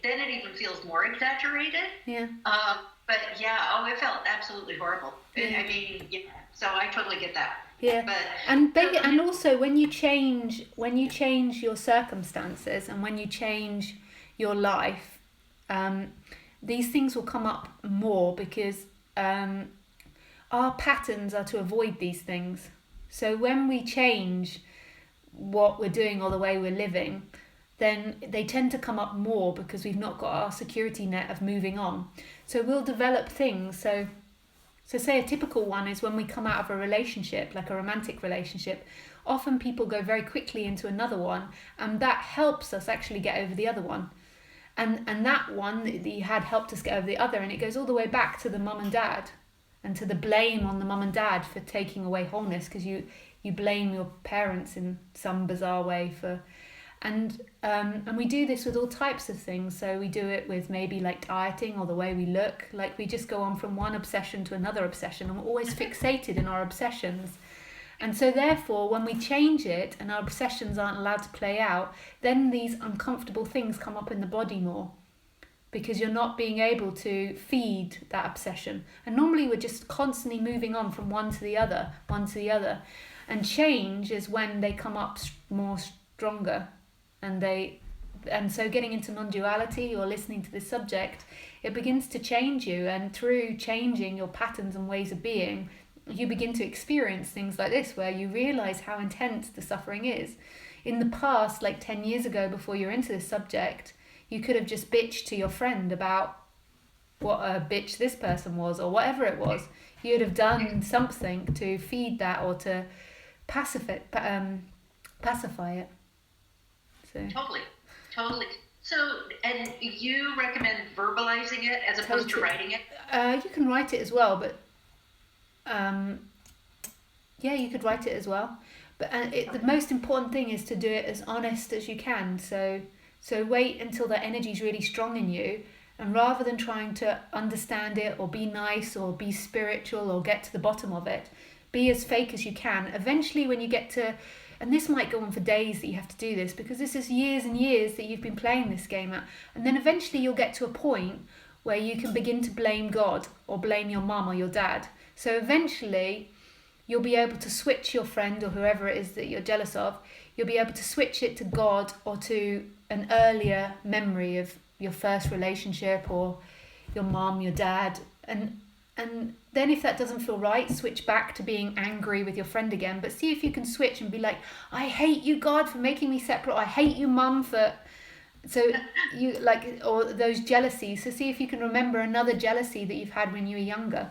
then it even feels more exaggerated. Yeah. But yeah, it felt absolutely horrible. Yeah. I mean, yeah, so I totally get that. Yeah. But, and also when you change your circumstances and when you change your life, these things will come up more because our patterns are to avoid these things. So when we change what we're doing or the way we're living, then they tend to come up more because we've not got our security net of moving on. So we'll develop things. So say a typical one is when we come out of a relationship, like a romantic relationship, often people go very quickly into another one, and that helps us actually get over the other one. And that one that you had helped us get over the other, and it goes all the way back to the mum and dad and to the blame on the mum and dad for taking away wholeness, because you blame your parents in some bizarre way for... And we do this with all types of things. So we do it with maybe like dieting or the way we look. Like we just go on from one obsession to another obsession, and we're always fixated in our obsessions. And so therefore, when we change it and our obsessions aren't allowed to play out, then these uncomfortable things come up in the body more, because you're not being able to feed that obsession. And normally we're just constantly moving on from one to the other. And change is when they come up more stronger. And so getting into non-duality or listening to this subject, it begins to change you, and through changing your patterns and ways of being, you begin to experience things like this, where you realize how intense the suffering is. In the past, like 10 years ago, before you're into this subject, you could have just bitched to your friend about what a bitch this person was, or whatever it was. You'd have done something to feed that or to pacify it. So. Totally. So, and you recommend verbalizing it as opposed to writing it? You can write it as well, but you could write it as well. But the most important thing is to do it as honest as you can. So wait until that energy is really strong in you, and rather than trying to understand it or be nice or be spiritual or get to the bottom of it, be as fake as you can. Eventually, when you get to... And this might go on for days that you have to do this, because this is years and years that you've been playing this game at. And then eventually you'll get to a point where you can begin to blame God or blame your mum or your dad. So eventually you'll be able to switch your friend or whoever it is that you're jealous of. You'll be able to switch it to God or to an earlier memory of your first relationship or your mum, your dad. And then if that doesn't feel right, switch back to being angry with your friend again. But see if you can switch and be like, I hate you, God, for making me separate. Or I hate you, Mum, for... So you like, or those jealousies. So see if you can remember another jealousy that you've had when you were younger.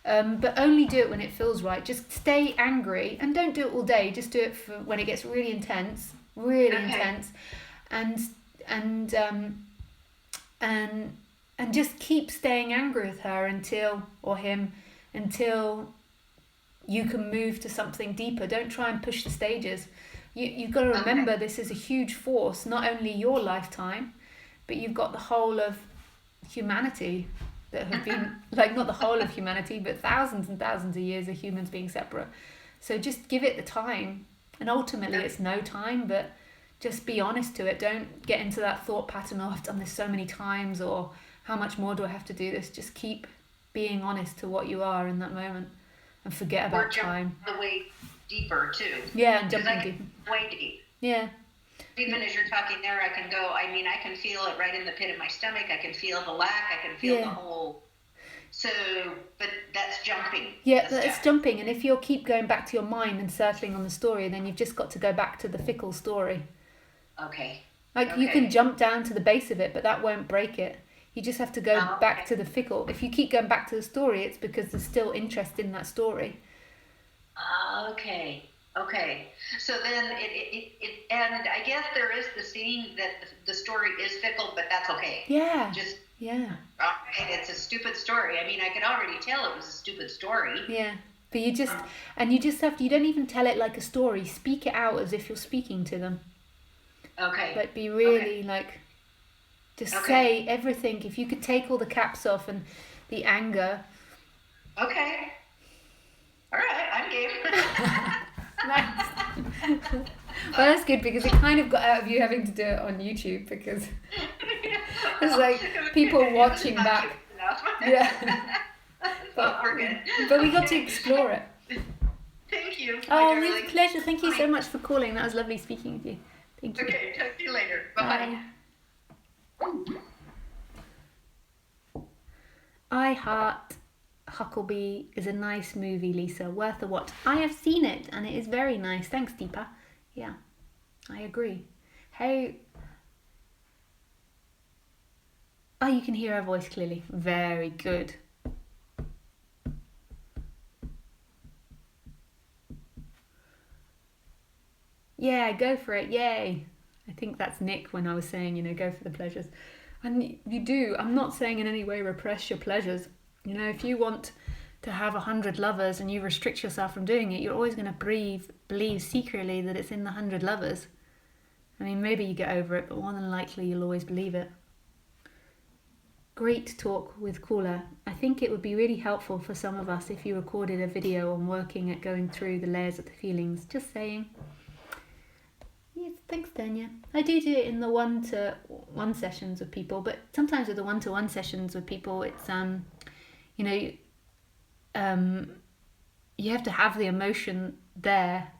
But only do it when it feels right. Just stay angry, and don't do it all day. Just do it for when it gets really intense, intense. And just keep staying angry with her until you can move to something deeper. Don't try and push the stages. You've got to remember this is a huge force, not only your lifetime, but you've got the whole of humanity that have been, like not the whole of humanity, but thousands and thousands of years of humans being separate. So just give it the time. And ultimately it's no time, but just be honest to it. Don't get into that thought pattern, oh, I've done this so many times, or how much more do I have to do this? Just keep being honest to what you are in that moment, and forget about time. The way deeper too. Yeah, and jumping deep. Way deep. Yeah. Even as you're talking there, I can go. I mean, I can feel it right in the pit of my stomach. I can feel the lack. I can feel the whole. So, but that's jumping. Yeah, that's jumping. And if you keep going back to your mind and circling on the story, then you've just got to go back to the fickle story. Okay. Like you can jump down to the base of it, but that won't break it. You just have to go back to the fickle. If you keep going back to the story, it's because there's still interest in that story. Okay. So then it and I guess there is the scene that the story is fickle, but that's okay. Yeah. Just yeah. Okay, it's a stupid story. I mean, I could already tell it was a stupid story. Yeah. But you just you don't even tell it like a story. Speak it out as if you're speaking to them. Okay. Like be really like just say everything. If you could take all the caps off and the anger. Okay. All right, I'm game. Nice. Well, that's good because it kind of got out of you having to do it on YouTube because it's like people watching back. Yeah. But we're good. But we got to explore it. Thank you. Oh, it was a pleasure. Thank you so much for calling. That was lovely speaking with you. Thank you. Okay, talk to you later. Bye-bye. I Heart Huckleberry is a nice movie, Lisa. Worth a watch. I have seen it and it is very nice. Thanks, Deepa. Yeah, I agree. Hey. Oh, you can hear her voice clearly. Very good. Yeah, go for it. Yay. I think that's Nick when I was saying, go for the pleasures. And you do. I'm not saying in any way repress your pleasures. If you want to have 100 lovers and you restrict yourself from doing it, you're always going to believe secretly that it's in the 100 lovers. I mean, maybe you get over it, but more than likely you'll always believe it. Great talk with Caller. I think it would be really helpful for some of us if you recorded a video on working at going through the layers of the feelings. Just saying. Yes, thanks, Tanya. I do it in the 1-to-1 sessions with people, but sometimes with the 1-to-1 sessions with people, it's you have to have the emotion there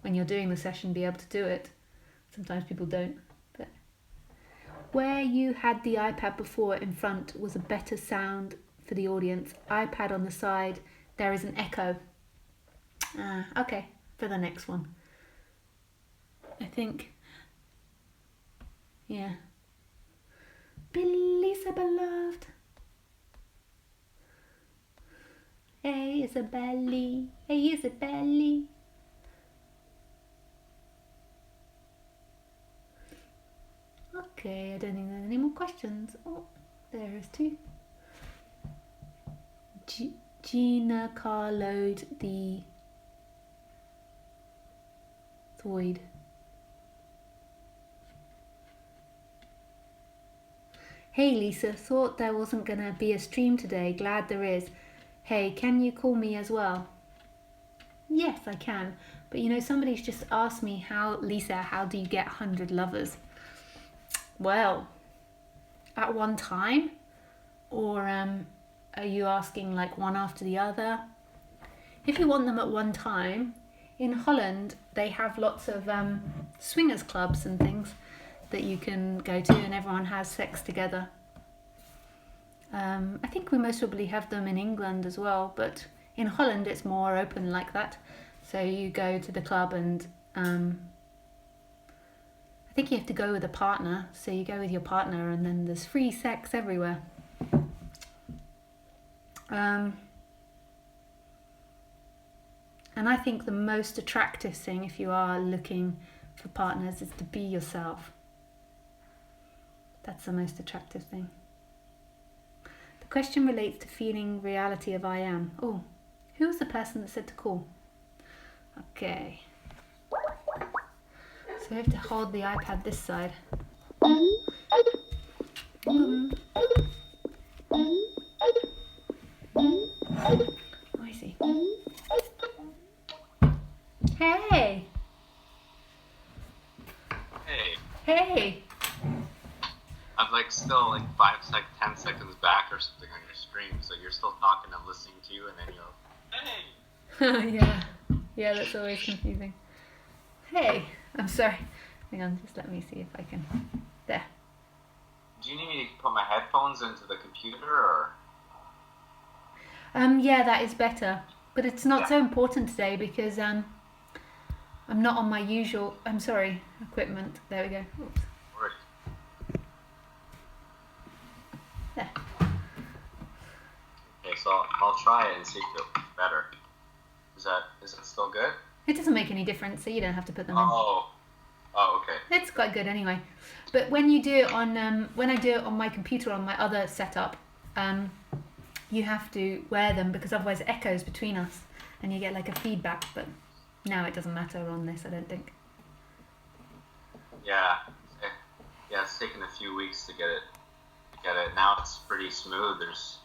when you're doing the session, be able to do it. Sometimes people don't. But where you had the iPad before in front was a better sound for the audience. iPad on the side, there is an echo. Okay, for the next one. I think. Yeah. Lisa beloved. Hey Isabelli. Hey Isabelli. Okay, I don't think there's any more questions. Oh, there is two. Gina Carload the Thoid. Hey Lisa, thought there wasn't gonna be a stream today. Glad there is. Hey, can you call me as well? Yes, I can. But somebody's just asked me how do you get 100 lovers? Well, at one time? Or are you asking like one after the other? If you want them at one time, in Holland they have lots of swingers clubs and things that you can go to and everyone has sex together. I think we most probably have them in England as well, but in Holland it's more open like that. So you go to the club and I think you have to go with a partner. So you go with your partner and then there's free sex everywhere. And I think the most attractive thing if you are looking for partners is to be yourself. That's the most attractive thing. The question relates to feeling reality of I am. Oh, who was the person that said to call? Okay. So we have to hold the iPad this side. Oh, I see. Hey! Hey. Hey! I'm still 10 seconds back or something on your stream, so you're still talking, I'm listening to you, and then you'll, hey! Yeah, that's always confusing. Hey! I'm sorry. Hang on, just let me see if I can. There. Do you need me to put my headphones into the computer, or? Yeah, that is better. But it's not so important today because I'm not on my usual, equipment. There we go. Oops. so I'll try it and see if it's better. Is it still good? It doesn't make any difference, so you don't have to put them in. Oh, okay. It's quite good anyway. But when you do it on, when I do it on my computer on my other setup, you have to wear them because otherwise it echoes between us, and you get like a feedback. But now it doesn't matter on this, I don't think. Yeah, it's taken a few weeks to get it. Now it's pretty smooth. There's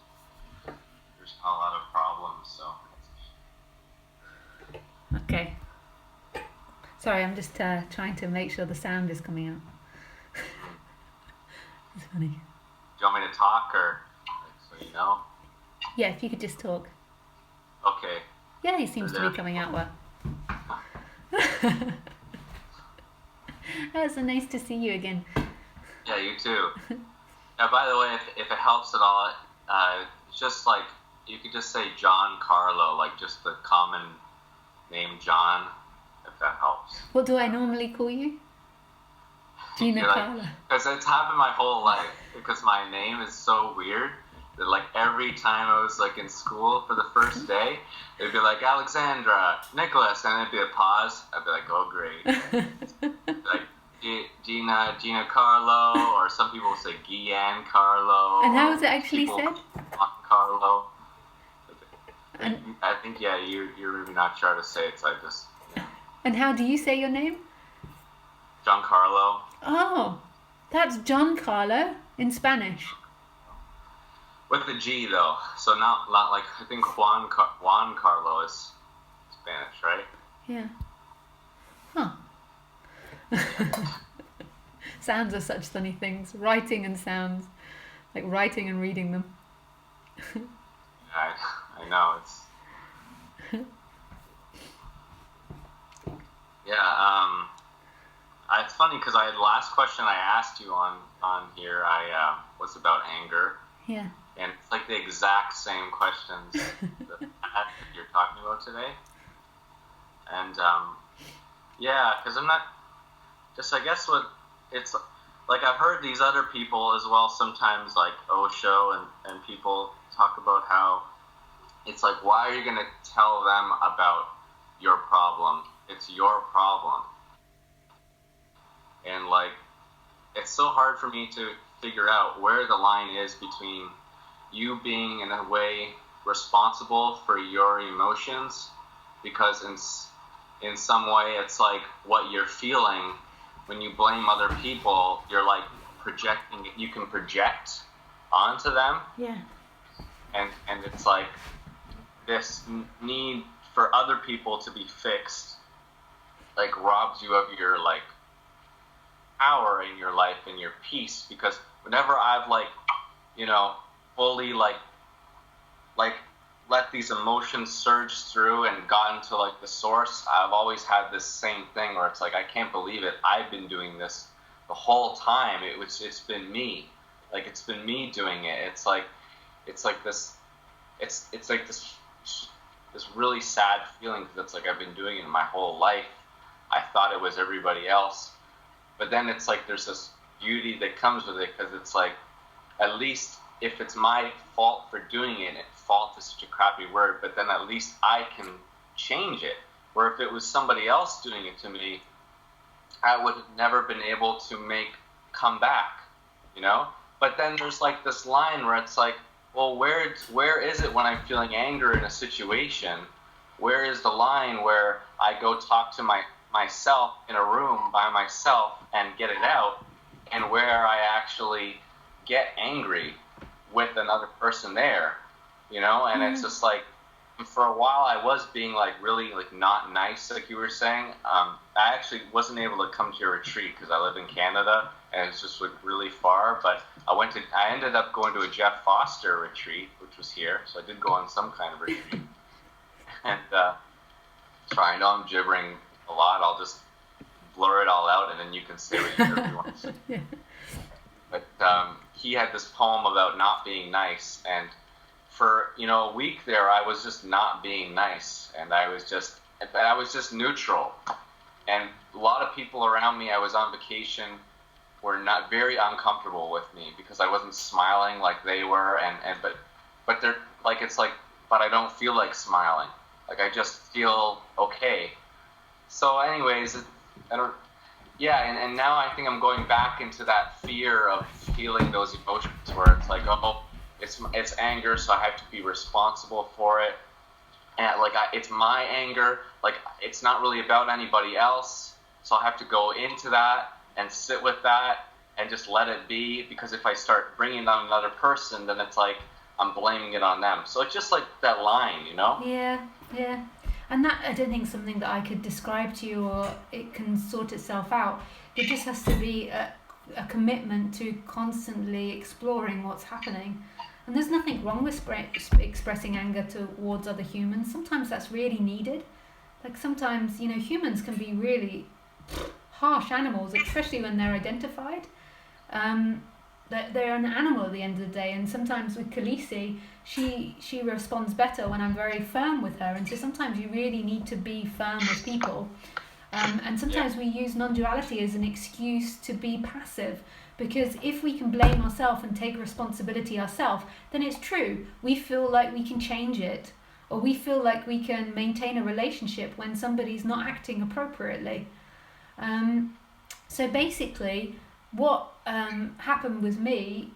not a lot of problems. So. Okay. Sorry, I'm just trying to make sure the sound is coming out. It's funny. Do you want me to talk or so you know? Yeah, if you could just talk. Okay. Yeah, he seems to be coming out well. Oh, so nice to see you again. Yeah, you too. Yeah, by the way, if it helps at all, it's just like, you could just say John Carlo, like just the common name John, if that helps. What do I normally call you? Gina Carlo. Because it's happened my whole life, because my name is so weird that like every time I was like in school for the first day, it'd be like Alexandra, Nicholas, and it'd be a pause. I'd be like, oh great. Like Gina Carlo, or some people say Gian Carlo. And how is it actually said? Carlo. I think you're really not sure how to say it, so I just. Yeah. And how do you say your name? Giancarlo. Oh, that's John Carlo in Spanish. With the G though, so not like I think Juan Carlo is Spanish, right? Yeah. Huh. Sounds are such funny things. Writing and sounds, like writing and reading them. I know it's. Yeah. It's funny because the last question I asked you on here was about anger. Yeah. And it's like the exact same questions that you're talking about today. And yeah, because I'm not just, I guess what it's like, I've heard these other people as well sometimes, like Osho and people talk about how it's like, why are you going to tell them about your problem? It's your problem. And like, it's so hard for me to figure out where the line is between you being in a way responsible for your emotions, because in some way it's like what you're feeling when you blame other people, you're like projecting, you can project onto them. Yeah. And it's like this need for other people to be fixed like robs you of your like power in your life and your peace, because whenever I've like, you know, fully like let these emotions surge through and gotten to like the source, I've always had this same thing where it's like, I can't believe it, I've been doing this the whole time. It's been me, like it's been me doing it. It's like this really sad feeling, because it's like I've been doing it my whole life. I thought it was everybody else, but then it's like there's this beauty that comes with it, because it's like, at least if it's my fault for doing it, and fault is such a crappy word, but then at least I can change it. Where if it was somebody else doing it to me, I would have never been able to come back, you know? But then there's like this line where it's like, well, where is it when I'm feeling anger in a situation? Where is the line where I go talk to myself in a room by myself and get it out, and where I actually get angry with another person there, you know? And it's just like, for a while I was being like really like not nice, like you were saying. I actually wasn't able to come to your retreat because I live in Canada and it's just like really far, but I ended up going to a Jeff Foster retreat, which was here, so I did go on some kind of retreat. And sorry, I know I'm gibbering a lot, I'll just blur it all out and then you can say whatever you want to say. Yeah. But he had this poem about not being nice, and for, you know, a week there I was just not being nice, and I was just neutral. And a lot of people around me, I was on vacation, were not very uncomfortable with me because I wasn't smiling like they were, but they're like it's like, but I don't feel like smiling. Like I just feel okay. So, anyways, I don't. Yeah, and now I think I'm going back into that fear of feeling those emotions where it's like, oh, it's anger, so I have to be responsible for it, and like it's my anger, like it's not really about anybody else, so I have to go into that and sit with that and just let it be, because if I start bringing on another person, then it's like I'm blaming it on them. So it's just like that line, you know? Yeah, yeah. And that, I don't think, is something that I could describe to you, or it can sort itself out. There just has to be a commitment to constantly exploring what's happening. And there's nothing wrong with expressing anger towards other humans. Sometimes that's really needed. Like sometimes, humans can be really harsh animals, especially when they're identified. They're an animal at the end of the day, and sometimes with Khaleesi, she responds better when I'm very firm with her, and so sometimes you really need to be firm with people, and sometimes we use non-duality as an excuse to be passive, because if we can blame ourselves and take responsibility ourselves, then it's true, we feel like we can change it, or we feel like we can maintain a relationship when somebody's not acting appropriately. So basically what happened with me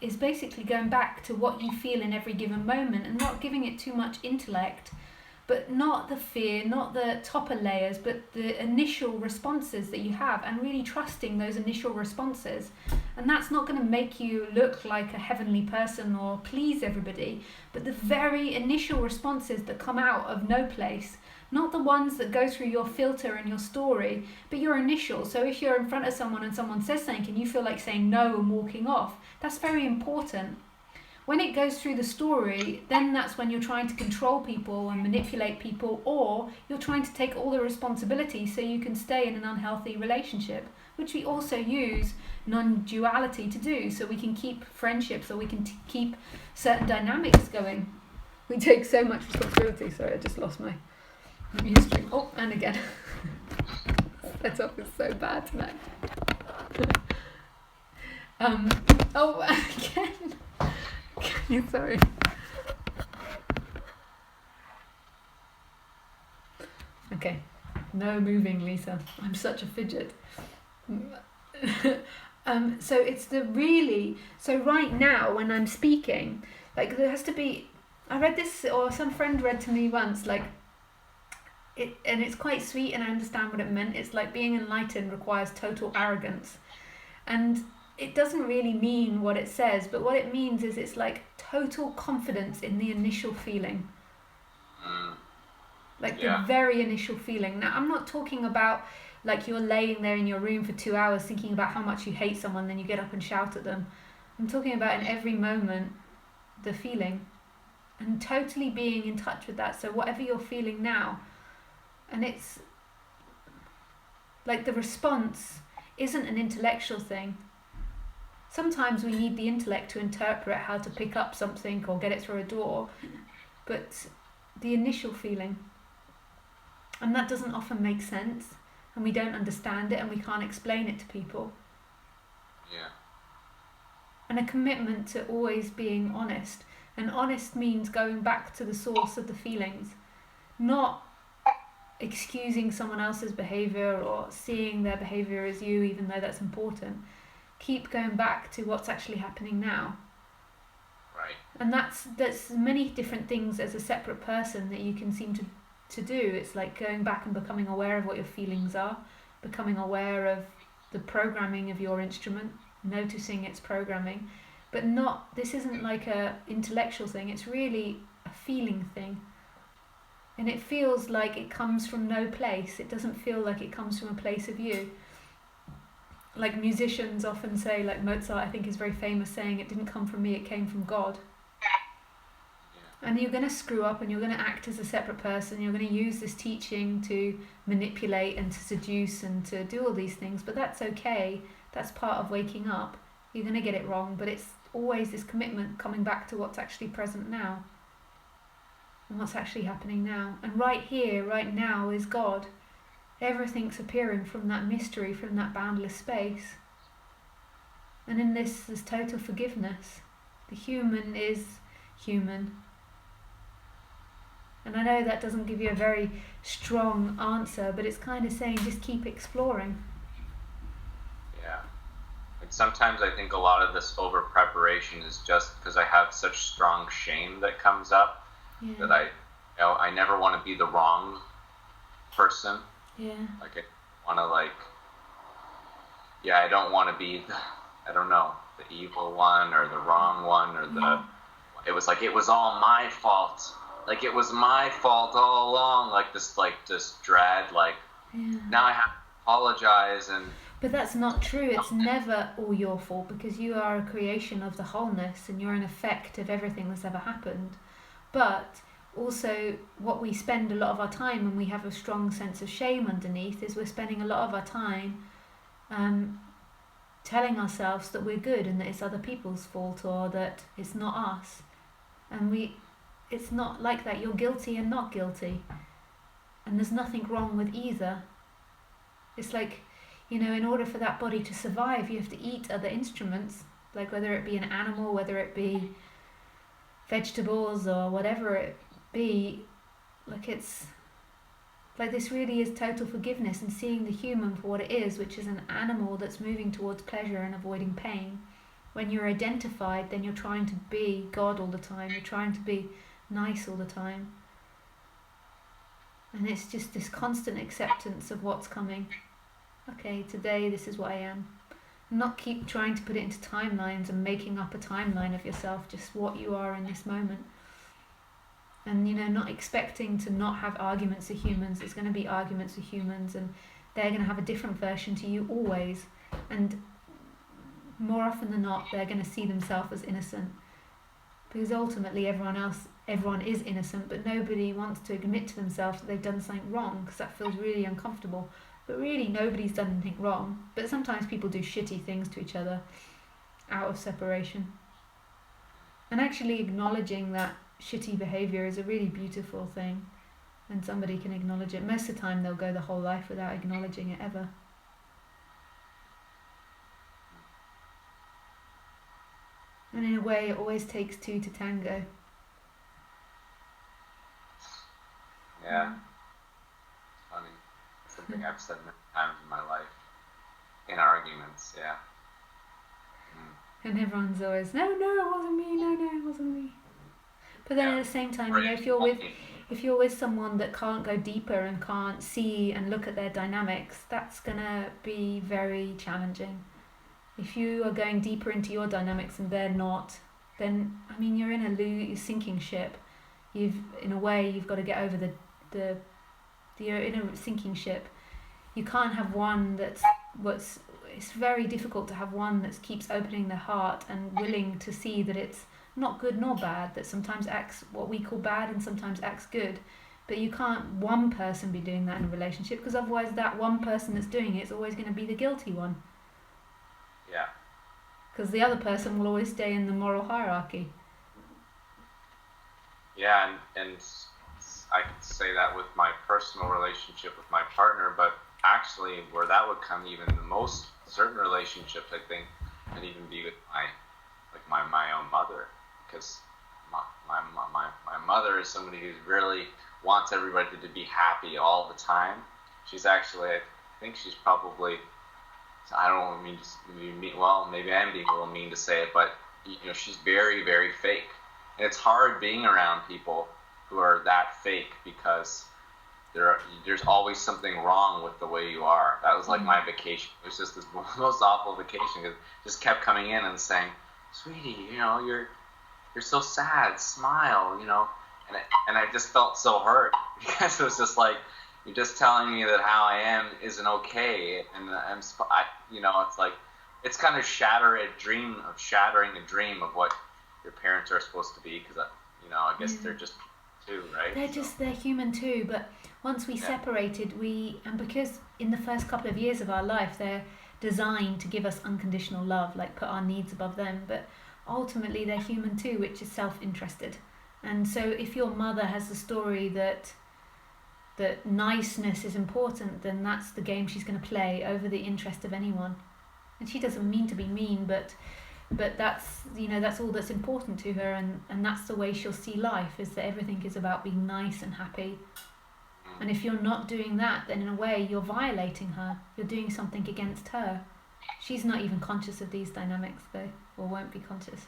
is basically going back to what you feel in every given moment and not giving it too much intellect, but not the fear, not the topper layers, but the initial responses that you have, and really trusting those initial responses. And that's not going to make you look like a heavenly person or please everybody, but the very initial responses that come out of no place, not the ones that go through your filter and your story, but your initial. So if you're in front of someone and someone says something and you feel like saying no and walking off, that's very important. When it goes through the story, then that's when you're trying to control people and manipulate people, or you're trying to take all the responsibility so you can stay in an unhealthy relationship, which we also use non-duality to do, so we can keep friendships, or we can keep certain dynamics going. We take so much responsibility. Sorry, I just lost my history. Oh, and again. That off is so bad tonight. Oh, again. Sorry. Okay. No moving, Lisa. I'm such a fidget. So it's so right now when I'm speaking, like there has to be, I read this, or some friend read to me once, like, and it's quite sweet and I understand what it meant. It's like being enlightened requires total arrogance. And it doesn't really mean what it says, but what it means is it's like total confidence in the initial feeling. Like the very initial feeling. Now, I'm not talking about like you're laying there in your room for 2 hours thinking about how much you hate someone, then you get up and shout at them. I'm talking about in every moment, the feeling. And totally being in touch with that. So whatever you're feeling now, and it's like the response isn't an intellectual thing. Sometimes we need the intellect to interpret how to pick up something or get it through a door, but the initial feeling, and that doesn't often make sense, and we don't understand it, and we can't explain it to people. Yeah. And a commitment to always being honest, and honest means going back to the source of the feelings, not excusing someone else's behaviour or seeing their behaviour as you, even though that's important. Keep going back to what's actually happening now. Right. And that's many different things as a separate person that you can seem to do. It's like going back and becoming aware of what your feelings are, becoming aware of the programming of your instrument, noticing its programming, but this isn't like a intellectual thing, it's really a feeling thing. And it feels like it comes from no place. It doesn't feel like it comes from a place of you. Like musicians often say, like Mozart, I think, is very famous saying, it didn't come from me, it came from God. And you're going to screw up and you're going to act as a separate person. You're going to use this teaching to manipulate and to seduce and to do all these things. But that's okay. That's part of waking up. You're going to get it wrong. But it's always this commitment coming back to what's actually present now. And what's actually happening now. And right here, right now is God. Everything's appearing from that mystery, from that boundless space. And in this, there's total forgiveness. The human is human. And I know that doesn't give you a very strong answer, but it's kind of saying just keep exploring. Yeah. And sometimes I think a lot of this over preparation is just because I have such strong shame that comes up that I never want to be the wrong person. Yeah. Like I want to I don't want to be the evil one or the wrong one or it was all my fault. Like it was my fault all along. Like this dread. Now I have to apologize But that's not true. It's never all your fault, because you are a creation of the wholeness and you're an effect of everything that's ever happened. But also what we spend a lot of our time when we have a strong sense of shame underneath is we're spending a lot of our time telling ourselves that we're good and that it's other people's fault or that it's not us. And it's not like that. You're guilty and not guilty. And there's nothing wrong with either. It's like, in order for that body to survive, you have to eat other instruments, like whether it be an animal, whether it be vegetables or whatever it be. It's like this really is total forgiveness and seeing the human for what it is, which is an animal that's moving towards pleasure and avoiding pain. When you're identified, then you're trying to be God all the time. You're trying to be nice all the time. And it's just this constant acceptance of what's coming. Okay, today this is what I am. Not keep trying to put it into timelines and making up a timeline of yourself, just what you are in this moment. And not expecting to not have arguments with humans. There's going to be arguments with humans and they're going to have a different version to you always. And more often than not, they're going to see themselves as innocent. Because ultimately everyone is innocent, but nobody wants to admit to themselves that they've done something wrong, because that feels really uncomfortable. But really, nobody's done anything wrong. But sometimes people do shitty things to each other out of separation. And actually acknowledging that shitty behaviour is a really beautiful thing. And somebody can acknowledge it. Most of the time they'll go the whole life without acknowledging it ever. And in a way, it always takes two to tango. Yeah. It's funny. Something I've said many times in my life. In arguments, yeah. And everyone's always, no, it wasn't me, no, it wasn't me. But then at the same time, if you're with someone that can't go deeper and can't see and look at their dynamics, that's gonna be very challenging. If you are going deeper into your dynamics and they're not, then you're in a sinking ship. You've got to get over you're in a sinking ship. You can't have one it's very difficult to have one that keeps opening their heart and willing to see that it's not good nor bad, that sometimes acts what we call bad and sometimes acts good. But you can't one person be doing that in a relationship, because otherwise that one person that's doing it is always going to be the guilty one. Yeah. Because the other person will always stay in the moral hierarchy. Yeah, and I could say that with my personal relationship with my partner, but actually where that would come even the most certain relationships, I think, and even be with my own mother, because my mother is somebody who really wants everybody to be happy all the time. She's actually, I think she's probably, I don't mean to, maybe I am being a little mean to say it, but she's very, very fake. And it's hard being around people who are that fake, because there's always something wrong with the way you are. That was like my vacation. It was just this most awful vacation, because it just kept coming in and saying, sweetie, you're so sad, smile, and I just felt so hurt, because it was just like, you're just telling me that how I am isn't okay, and it's like, it's kind of shattering a dream of what your parents are supposed to be, because I guess they're just too, right? They're human too, but once we separated, and because in the first couple of years of our life, they're designed to give us unconditional love, like put our needs above them, but ultimately they're human too, which is self-interested. And so if your mother has the story that niceness is important, then that's the game she's going to play over the interest of anyone. And she doesn't mean to be mean, but but that's, that's all that's important to her, and that's the way she'll see life, is that everything is about being nice and happy. And if you're not doing that, then in a way you're violating her, you're doing something against her. She's not even conscious of these dynamics though, or won't be conscious.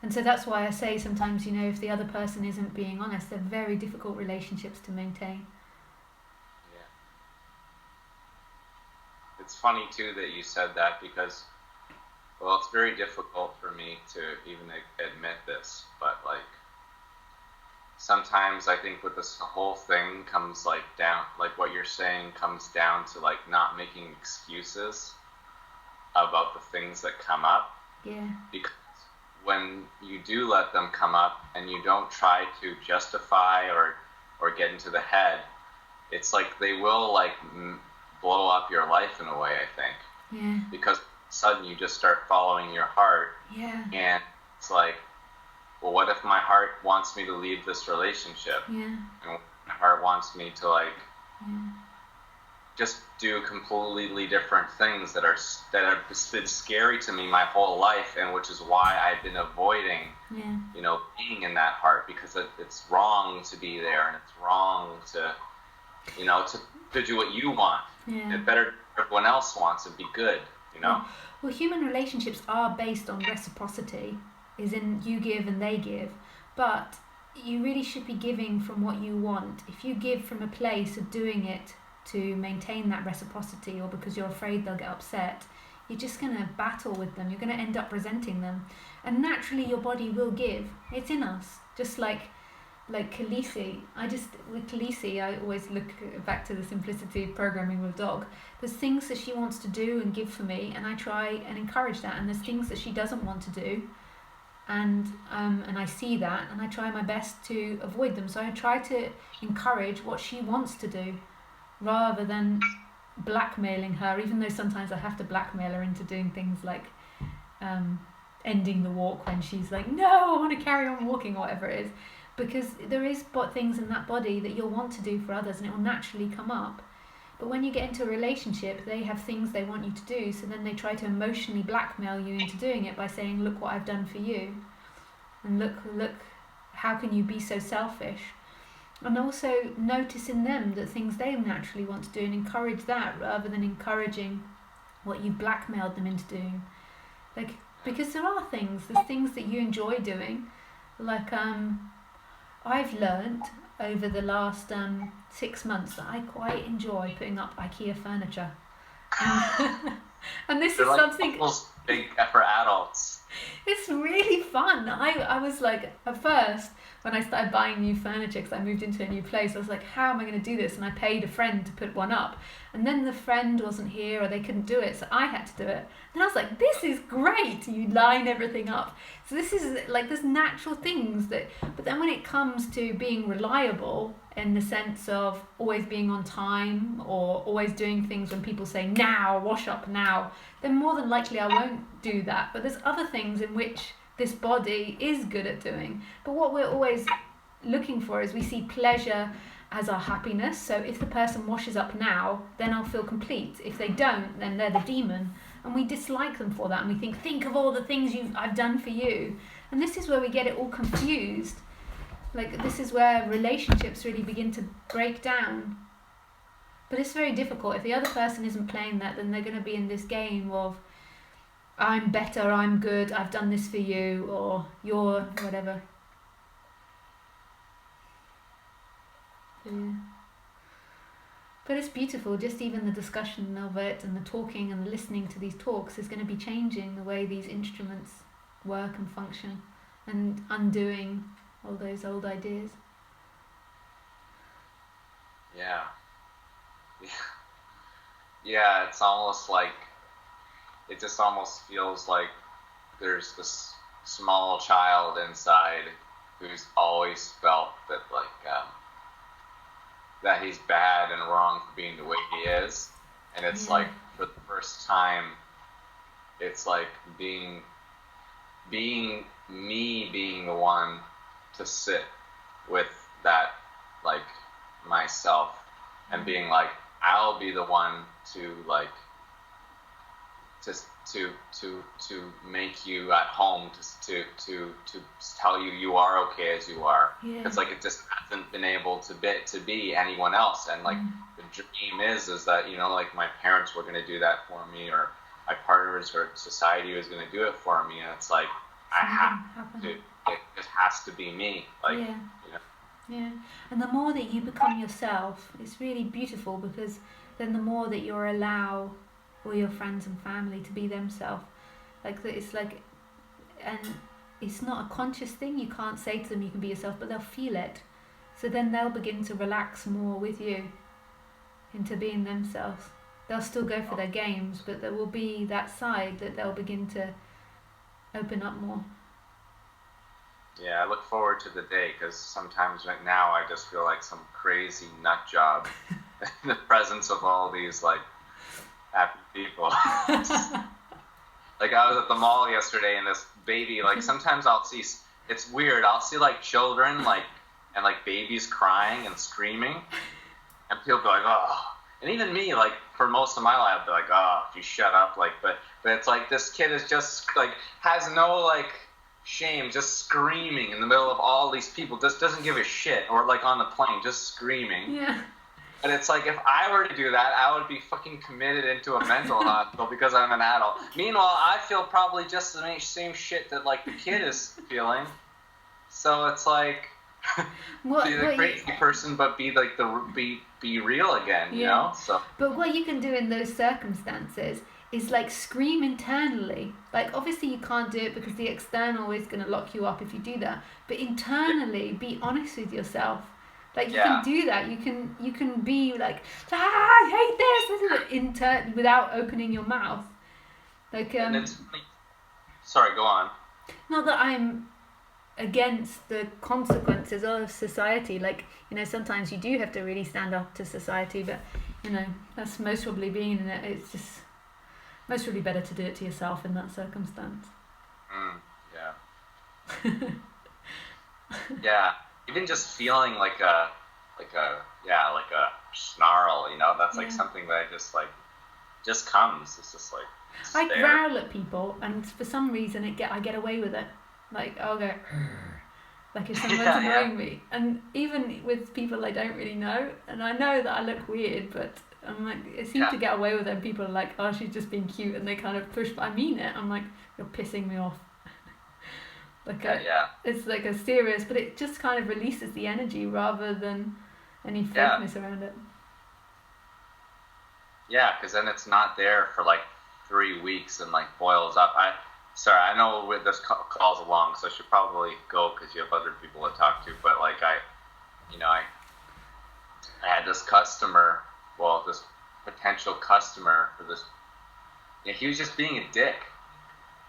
And so that's why I say sometimes, if the other person isn't being honest, they're very difficult relationships to maintain. Yeah. It's funny too that you said that, because, well, it's very difficult for me to even admit this, but like sometimes I think with this whole thing comes like down, like what you're saying comes down to like not making excuses about the things that come up. Yeah. Because when you do let them come up and you don't try to justify or get into the head, it's like they will like blow up your life in a way, I think. Yeah. Because all of a sudden you just start following your heart. Yeah. And it's like, well, what if my heart wants me to leave this relationship? Yeah. And my heart wants me to like Yeah. just do completely different things that have been scary to me my whole life, and which is why I've been avoiding, being in that heart, because it's wrong to be there, and it's wrong to, to do what you want. Yeah. It better everyone else wants and be good, Yeah. Well, human relationships are based on reciprocity, is in you give and they give, but you really should be giving from what you want. If you give from a place of doing it to maintain that reciprocity, or because you're afraid they'll get upset, you're just going to battle with them. You're going to end up resenting them, and naturally your body will give. It's in us, just like Khaleesi. With Khaleesi, I always look back to the simplicity of programming with dog. There's things that she wants to do and give for me, and I try and encourage that, and there's things that she doesn't want to do, and I see that, and I try my best to avoid them. So I try to encourage what she wants to do, rather than blackmailing her, even though sometimes I have to blackmail her into doing things like ending the walk when she's like, no, I want to carry on walking, or whatever it is, because there is things in that body that you'll want to do for others, and it will naturally come up. But when you get into a relationship, they have things they want you to do, so then they try to emotionally blackmail you into doing it by saying, look what I've done for you, and look, how can you be so selfish? And also notice in them the things they naturally want to do, and encourage that rather than encouraging what you blackmailed them into doing. Because there's things that you enjoy doing. I've learnt over the last 6 months that I quite enjoy putting up IKEA furniture. And this They're is like something almost big for adults. It's really fun. I was like, at first, when I started buying new furniture, because I moved into a new place, I was like, how am I going to do this? And I paid a friend to put one up. And then the friend wasn't here, or they couldn't do it, so I had to do it. And I was like, this is great. You line everything up. So this is like, there's natural things that, but then when it comes to being reliable, in the sense of always being on time, or always doing things when people say, now, wash up now, then more than likely I won't do that. But there's other things in which this body is good at doing. But what we're always looking for is, we see pleasure as our happiness. So if the person washes up now, then I'll feel complete. If they don't, then they're the demon. And we dislike them for that. And we think of all the things I've done for you. And this is where we get it all confused. This is where relationships really begin to break down. But it's very difficult. If the other person isn't playing that, then they're going to be in this game of, I'm better, I'm good, I've done this for you, or you're whatever. Yeah. But it's beautiful, just even the discussion of it, and the talking and the listening to these talks is going to be changing the way these instruments work and function, and undoing all those old ideas. Yeah. Yeah, it's almost like, it just almost feels like there's this small child inside who's always felt that that he's bad and wrong for being the way he is, and it's like, for the first time, it's like being the one to sit with that, like, myself, and being like, I'll be the one to to make you at home, to tell you you are okay as you are. Yeah. It's like it just hasn't been able to be anyone else. And like the dream is that, you know, like my parents were gonna do that for me, or my partners or society was gonna do it for me, and it's like I have to. It has to be me. Like, yeah. you know. Yeah, and the more that you become yourself, it's really beautiful, because then the more that you're allow all your friends and family to be themselves. Like that, it's like, and it's not a conscious thing. You can't say to them you can be yourself, but they'll feel it. So then they'll begin to relax more with you into being themselves. They'll still go for their games, but there will be that side that they'll begin to open up more. Yeah, I look forward to the day, because sometimes right now I just feel like some crazy nut job in the presence of all these like happy people. Like I was at the mall yesterday, and this baby, like sometimes I'll see, it's weird, I'll see like children like and like babies crying and screaming, and people be like, oh, and even me, like for most of my life, I'll be like, oh, if you shut up, like, but it's like this kid is just like has no like shame, just screaming in the middle of all these people, just doesn't give a shit, or like on the plane, just screaming. Yeah. And it's like, if I were to do that, I would be fucking committed into a mental hospital because I'm an adult. Meanwhile, I feel probably just the same shit that like the kid is feeling. So it's like, be the crazy person, but be like be real again, you know? So. But what you can do in those circumstances is like scream internally. Like obviously you can't do it because the external is going to lock you up if you do that. But internally, be honest with yourself. Like you can do that. You can be like, I hate this, without opening your mouth. Like And it's, sorry, go on. Not that I'm against the consequences of society. Like, you know, sometimes you do have to really stand up to society, but you know, that's most probably being in it. It's just most probably better to do it to yourself in that circumstance. Yeah. Yeah. Even just feeling like a snarl, you know, that's like something that just comes. It's just like I growl at people, and for some reason I get away with it. Like I'll go like if someone's annoying me, and even with people I don't really know, and I know that I look weird, but I'm like, I seem to get away with it. People are like, oh, she's just being cute, and they kind of push, but I mean it. I'm like, you're pissing me off. Like it's like a serious, but it just kind of releases the energy rather than any fakeness around it. Yeah, because then it's not there for like 3 weeks and like boils up. I know this call's long, so I should probably go because you have other people to talk to. But like I had this customer, this potential customer for this. Yeah, he was just being a dick.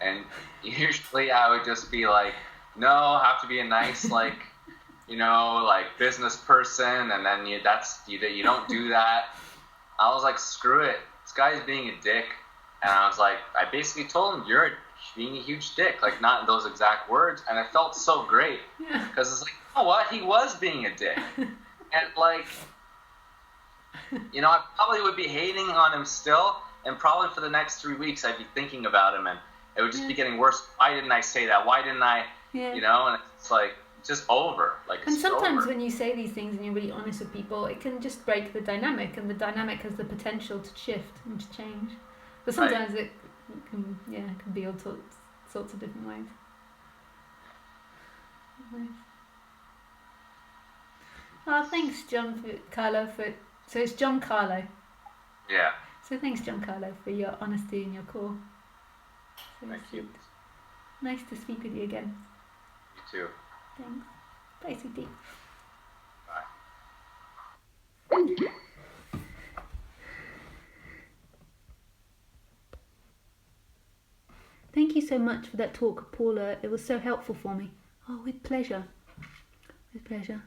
And usually I would just be like, no, I have to be a nice, like, you know, like business person. And then you don't do that. I was like, screw it. This guy's being a dick. And I was like, I basically told him, you're being a huge dick. Like, not in those exact words. And it felt so great. Because it's like, you know what? He was being a dick. And like, you know, I probably would be hating on him still. And probably for the next 3 weeks, I'd be thinking about him. And it would just be getting worse. Why didn't I say that? Why didn't I, you know? And it's like, just over. Like, and sometimes when you say these things and you're really honest with people, it can just break the dynamic, and the dynamic has the potential to shift and to change. But sometimes it can be all sorts of different ways. Nice. Oh, thanks, Carlo. So it's John Carlo. Yeah. So thanks, John Carlo, for your honesty and your call. So Thank you. Nice to speak with you again. You too. Thanks. Bye, sweetie. Bye. Thank you so much for that talk, Paula. It was so helpful for me. Oh, with pleasure. With pleasure.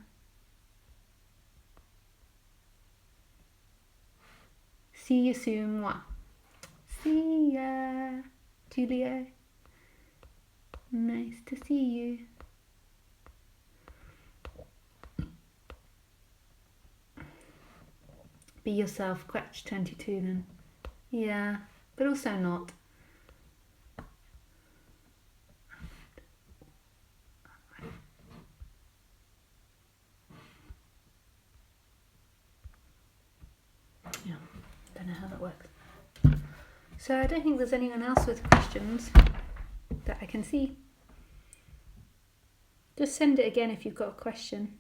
See you soon. Mwah. See ya, Julia. Nice to see you. Be yourself, Quetch 22 then. Yeah, but also not. don't know how that works. So I don't think there's anyone else with questions that I can see. Just send it again if you've got a question.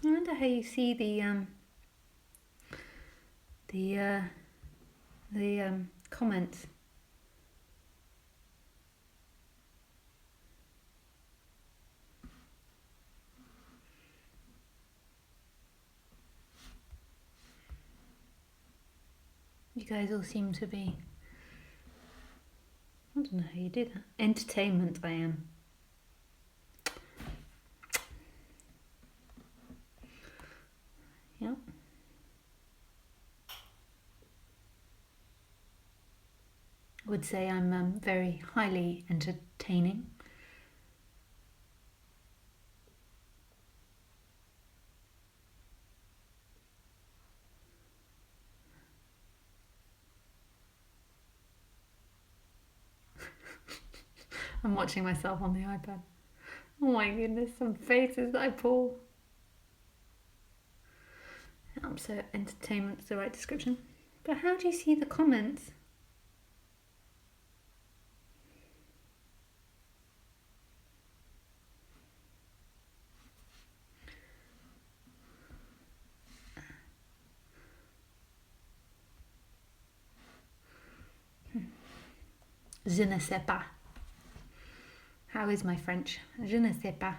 I wonder how you see the comments. You guys all seem to be, I don't know how you do that. Entertainment I am. Yep. I would say I'm very highly entertaining. I'm watching myself on the iPad. Oh my goodness, some faces that I pull. So entertainment's the right description. But how do you see the comments? Je ne sais pas. How is my French? Je ne sais pas.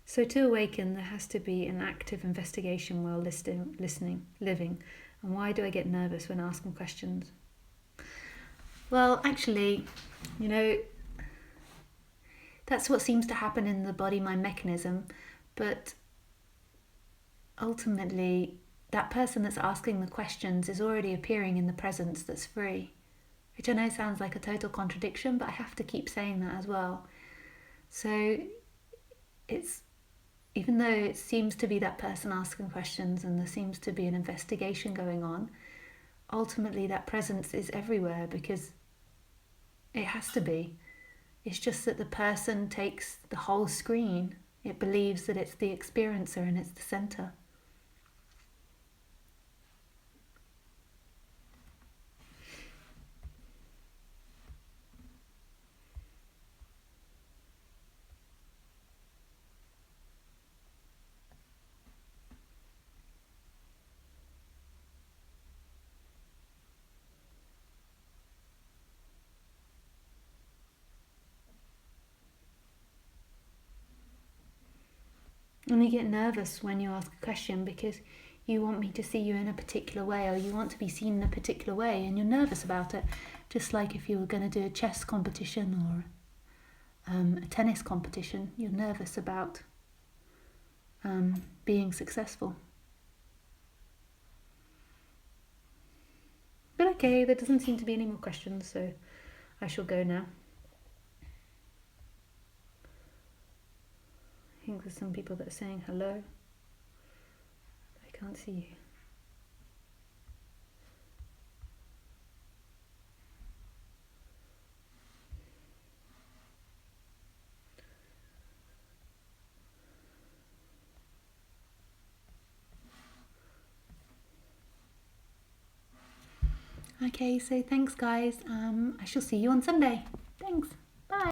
So to awaken, there has to be an active investigation while listening, living. And why do I get nervous when asking questions? Well, actually, you know, that's what seems to happen in the body-mind mechanism. But ultimately, that person that's asking the questions is already appearing in the presence that's free. Which I know sounds like a total contradiction, but I have to keep saying that as well. So it's, even though it seems to be that person asking questions and there seems to be an investigation going on, ultimately that presence is everywhere because it has to be. It's just that the person takes the whole screen. It believes that it's the experiencer and it's the center. And you get nervous when you ask a question because you want me to see you in a particular way or you want to be seen in a particular way and you're nervous about it. Just like if you were going to do a chess competition or a tennis competition, you're nervous about being successful. But okay, there doesn't seem to be any more questions, so I shall go now. I think there's some people that are saying hello. I can't see you. Okay, so thanks guys. I shall see you on Sunday. Thanks.